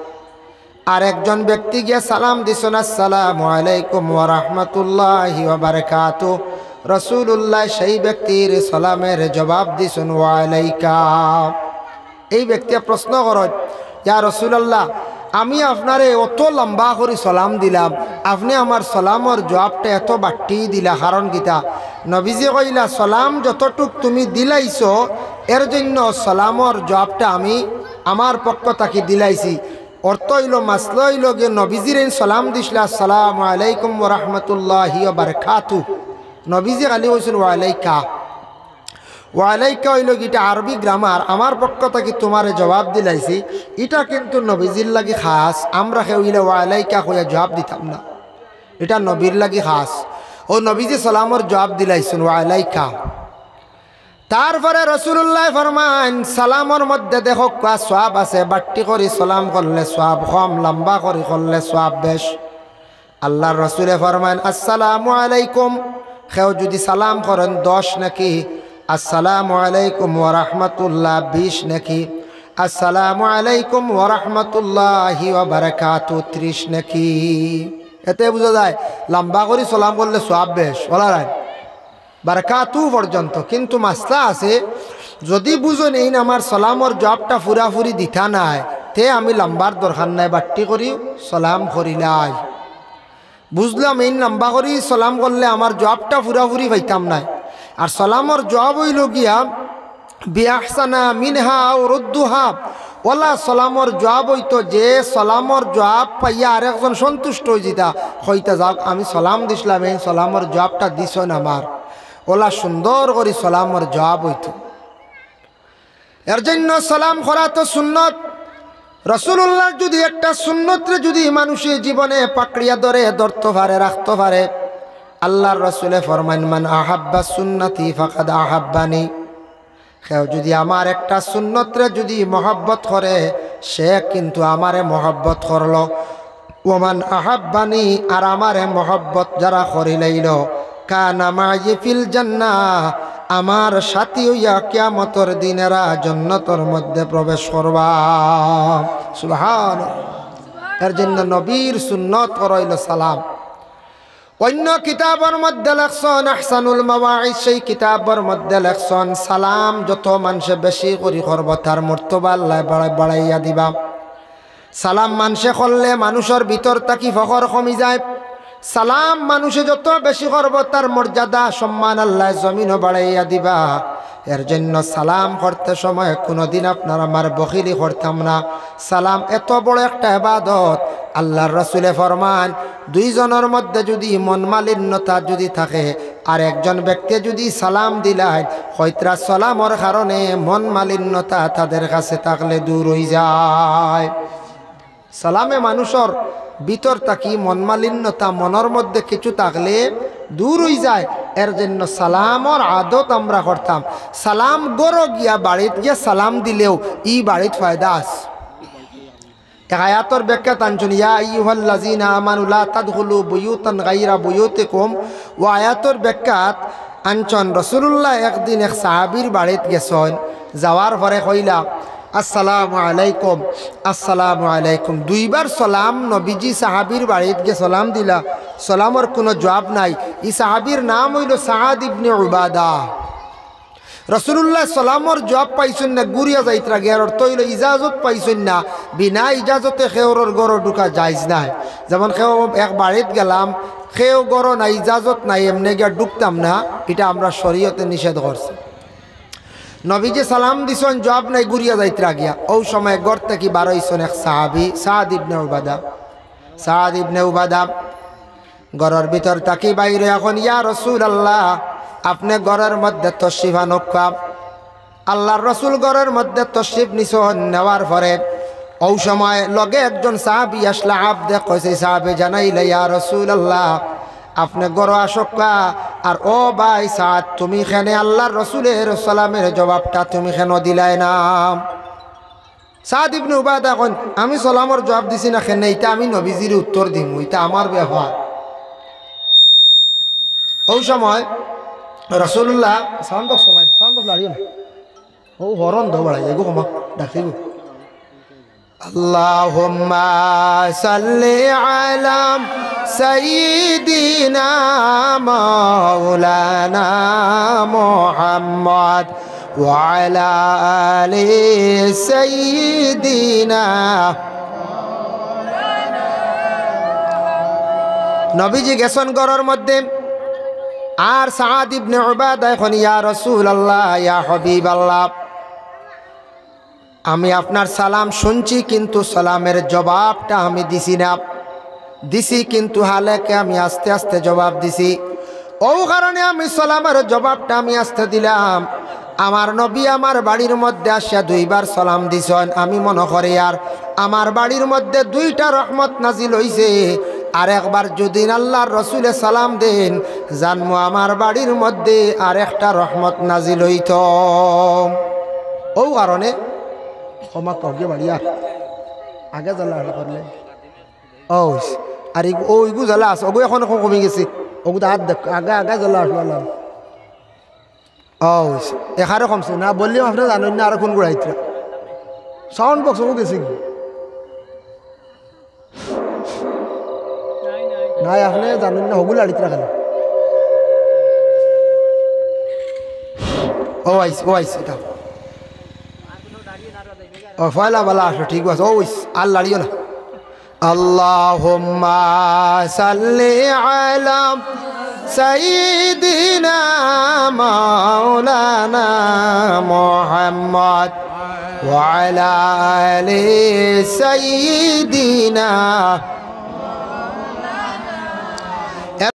আরেকজন ব্যক্তি গিয়ে সালাম দিছেন আসসালামু আলাইকুম ওয়া রাহমাতুল্লাহি ওয়া বারাকাতুহু রাসূলুল্লাহ সেই ব্যক্তির সালামের জবাব দিছেন ওয়া আলাইকা এই ব্যক্তি প্রশ্ন করেন ইয়া রাসূলুল্লাহ আমি আপনারে অত লম্বা করে সালাম দিলাম আপনি আমার সালামর জবাবটা এত বাড়তি দিলা কারণ গীতা নবীজি কইলা সালাম যতটুক তুমি দিলাইছো এর জন্য সালামর জবাবটা আমি আমার পক্ষ থেকে দিলাইছি অর্থ হইল মাসলা হইল গিয়ে নবীজির সালাম দিছিলা আসসালামু আলাইকুম ওয়া রাহমাতুল্লাহি ওয়া বারাকাতুহু নবীজি খালি কইছেন ওয়া আলাইকা ওয়ালাইকা হইল গিটা আরবি গ্রামার আমার পক্ষ থেকে তোমারে জবাব দিলাইছি এটা কিন্তু নবীজির লাগি খাস আমরা কেউ হইলে ওয়ালাইকা হইয়া জবাব দিতাম না এটা নবীর লাগি খাস ও নবীজি সালামর জবাব দিলাইছেন ওয়া আলাইকা। তারপরে রাসূলুল্লাহ ফরমান সালামর মধ্যে দেখো কা সওয়াব আছে, বাট্টি করে সালাম করলে সওয়াব কম, লম্বা করে করলে সওয়াব বেশ। আল্লাহর রাসূলে ফরমান আসসালামু আলাইকুম, কেউ যদি সালাম করেন 10 নাকি, আসসালামু আলাইকুম ওয়া রাহমাতুল্লাহ 20 নাকি, আসসালামু আলাইকুম ওয়া রাহমাতুল্লাহি ওয়া বারাকাতুহু 30 নাকি। এতে বোঝা যায় লম্বা করে সালাম করলে সওয়াব বেশ, বলা রায় বারাকাতু পর্যন্ত। কিন্তু মাসলা আছে, যদি বুঝুন এই আমার সালামর জবাবটা ফুরাফুরি দিতা নাই, তে আমি লম্বার দরকার নাই, বাট্টি করি সালাম করিলাই। বুঝলাম এই লম্বা করি সালাম করলে আমার জবাবটা ফুরাফুরি পাইতাম নাই। আর সালামর জবাব হইল গিয়া বিআহসানা মিনহা আও রুদ্দুহা, ওলা সালামর জবাব হইতো যে সালামর জবাব পাইয়া আরেকজন সন্তুষ্ট হয়ে যেতা, হইতা যাক আমি সালাম দিছিলাম, এই সালামর জবাবটা দিছন আমার, ওলা সুন্দর করে সালামর জবাব হইতো। এর জন্য সালাম করা তো সুন্নত। রাসূলুল্লাহ যদি একটা সুন্নতরে যদি মানুষের জীবনে পাকড়িয়া ধরে ধরতে পারে, রাখতে পারে, আল্লাহর রাসূলে ফরমান মান আহাব্বা সুন্নতি ফাকাদ আহাব্বানি, কেউ যদি আমার একটা সুন্নতরে যদি মহব্বত করে, সে কিন্তু আমারে মহব্বত করলো। ওমান আহাব্বানি, আর আমারে মহব্বত যারা করিলাইল, কানা মাই ফিল জান্নাহ, আমার সাথী হইয়া কিয়ামতের দিনেরা জান্নাতের মধ্যে প্রবেশ করবা। সুবহানাল্লাহ। এর জন্য নবীর সুন্নত হইল সালাম। অন্য কিতাবের মধ্যে লেখছেন আহসানুল মাওয়াইজ, সেই কিতাবের মধ্যে লেখছেন সালাম যত মানুষে বেশি করি করব তার মর্তবা আল্লাহ বাড়াইয়া দিবা। সালাম মানুষে করলে মানুষের ভিতর থাকি ফখর কমি যায়। সালাম মানুষে যত বেশি করব তার মর্যাদা সম্মান আল্লাহ জমিনও বাড়াইয়া দিবা। এর জন্য সালাম করতে সময় কোনোদিন আপনার আমার বখিলি করতাম না। সালাম এত বড় একটা ইবাদত, আল্লাহর রাসূলে ফরমান দুইজনের মধ্যে যদি মন মালিন্যতা যদি থাকে, আর একজন ব্যক্তি যদি সালাম দিলায়, হয়তরা সালামর কারণে মন মালিন্যতা তাদের কাছে থাকলে দূর হয়ে যায়। সালামে মানুষের ভিতর থাকি মন মালিন্যতা মনের মধ্যে কিছু থাকলে দূর হয়ে যায়। এর জন্য সালামর আদত আমরা করতাম। সালাম গড় গিয়া বাড়িত গিয়া সালাম দিলেও ই বাড়িত ফায়দা আছে। আয়াতর ব্যাখ্যা টানছেন ইয়া আইয়ুহাল্লাযীনা আমানু লা তাদখুলু বুয়ুতান গায়রা বুয়ুতিকুম। ও আয়াতর ব্যাখ্যাত আনছেন রাসূলুল্লাহ একদিন এক সাহাবীর বাড়িত গেছেন, যাওয়ার পরে কইলা আসসালামু আলাইকুম, আসসালামু আলাইকুম। দুইবার সালাম নবীজি সাহাবীর বাড়িত গিয়ে সালাম দিলা, সালামর কোনো জবাব নাই। এই সাহাবীর নাম হইল সাআদ ইবনে উবাদা। রাসূলুল্লাহ সালামর জবাব পাইছেন না, গুরিয়া যাইতরা গের অর্থ হইল ইজাজত পাইছেন না। বিনা ইজাজতে খেওরর গড় ঢুকা যাইজ নাই। যেমন খেও এক বাড়িত গেলাম, খেও গড় নাই, ইজাজত নাই, এমনি গিয়া ঢুকতাম না, এটা আমরা শরীয়তে নিষেধ করছি। নবীজি সালাম দিছেন, জবাব নাই, গুরিয়া যাইতরা গিয়া। ও সময় গড় থেকে বার হইছেন এক সাহাবী সাআদ ইবনে উবাদা। সাআদ ইবনে উবাদা গড়ের ভিতর থাকি বাইরে এখন ইয়া রাসূলুল্লাহ আপনি ঘরের মধ্যে তশরিফ আনকা। আল্লাহর রাসূল ঘরের মধ্যে তশরিফ নিছেন, নেওয়ার পরে ও সময় লগে একজন সাহাবী আসলা, আবদে কইছে সাহাবী জানাইলে ইয়া রাসূলুল্লাহ আপনি গড় আসকা। আর ও ভাই সাদ, তুমি খেনে আল্লাহর রাসূলের সালামের জবাবটা তুমি কেন দিলাই না? সাদ ইবনে উবাদা কন আমি সালামের জবাব দিছি না কেন, এটা আমি নবীজির উত্তর দিমু, এটা আমার ব্যবহার। ওই সময় রাসূলুল্লাহ সাউন্ড লাড়িও না, ও হরন দো বাড়াই এগো কমা ডাকিব। আল্লাহুম্মা সাল্লি আলা সাইয়্যিদিনা মাওলানা মুহাম্মদ ওয়া আলা আলি সাইয়্যিদিনা। নবীজি গেছেন ঘরের মধ্যে, আর সাআদ ইবনে উবাদা এখন ইয়া রাসূলুল্লাহ ইয়া হাবিবাল্লাহ আমি আপনার সালাম শুনছি, কিন্তু সালামের জবাবটা আমি দিছি না। দিছি কিন্তু হালেকে আমি আস্তে আস্তে জবাব দিছি, ও কারণে আমি সালামের জবাবটা আমি আস্তে দিলাম। আমার নবী আমার বাড়ির মধ্যে আসিয়া দুইবার সালাম দিছেন। আমি মনে করি আর আমার বাড়ির মধ্যে দুইটা রহমত নাজিল হইছে। আর একবার যদি আল্লাহর রসুলে সালাম দেন জানমু আমার বাড়ির মধ্যে আর একটা রহমত নাজিল হইত। ও কারণে ক্ষমা কগে বাড়িয়া আগে জ্বালা করলে ও আর ওইগু জ্বালা আছে ওগু এখন কমে গেছে ওগু হাত দেখ আগে আগে জ্বালা আসলাম ও এখানে কমছে না বললেও আপনার জানেন না আর কোন গুড়াইতে সাউন্ড বক্স ও গেছে নাই আপনি জানেন না হগুলো আড়িতে রাখেন ও আইস এটা ও ফয়লা বালা আসো ঠিক আছে ও আর লাড়িও না আল্লাহুম্মা সাল্লি আলা সাইয়্যিদিনা মাওলানা মুহাম্মদ ওয়া আলা আলি সাইয়্যিদিনা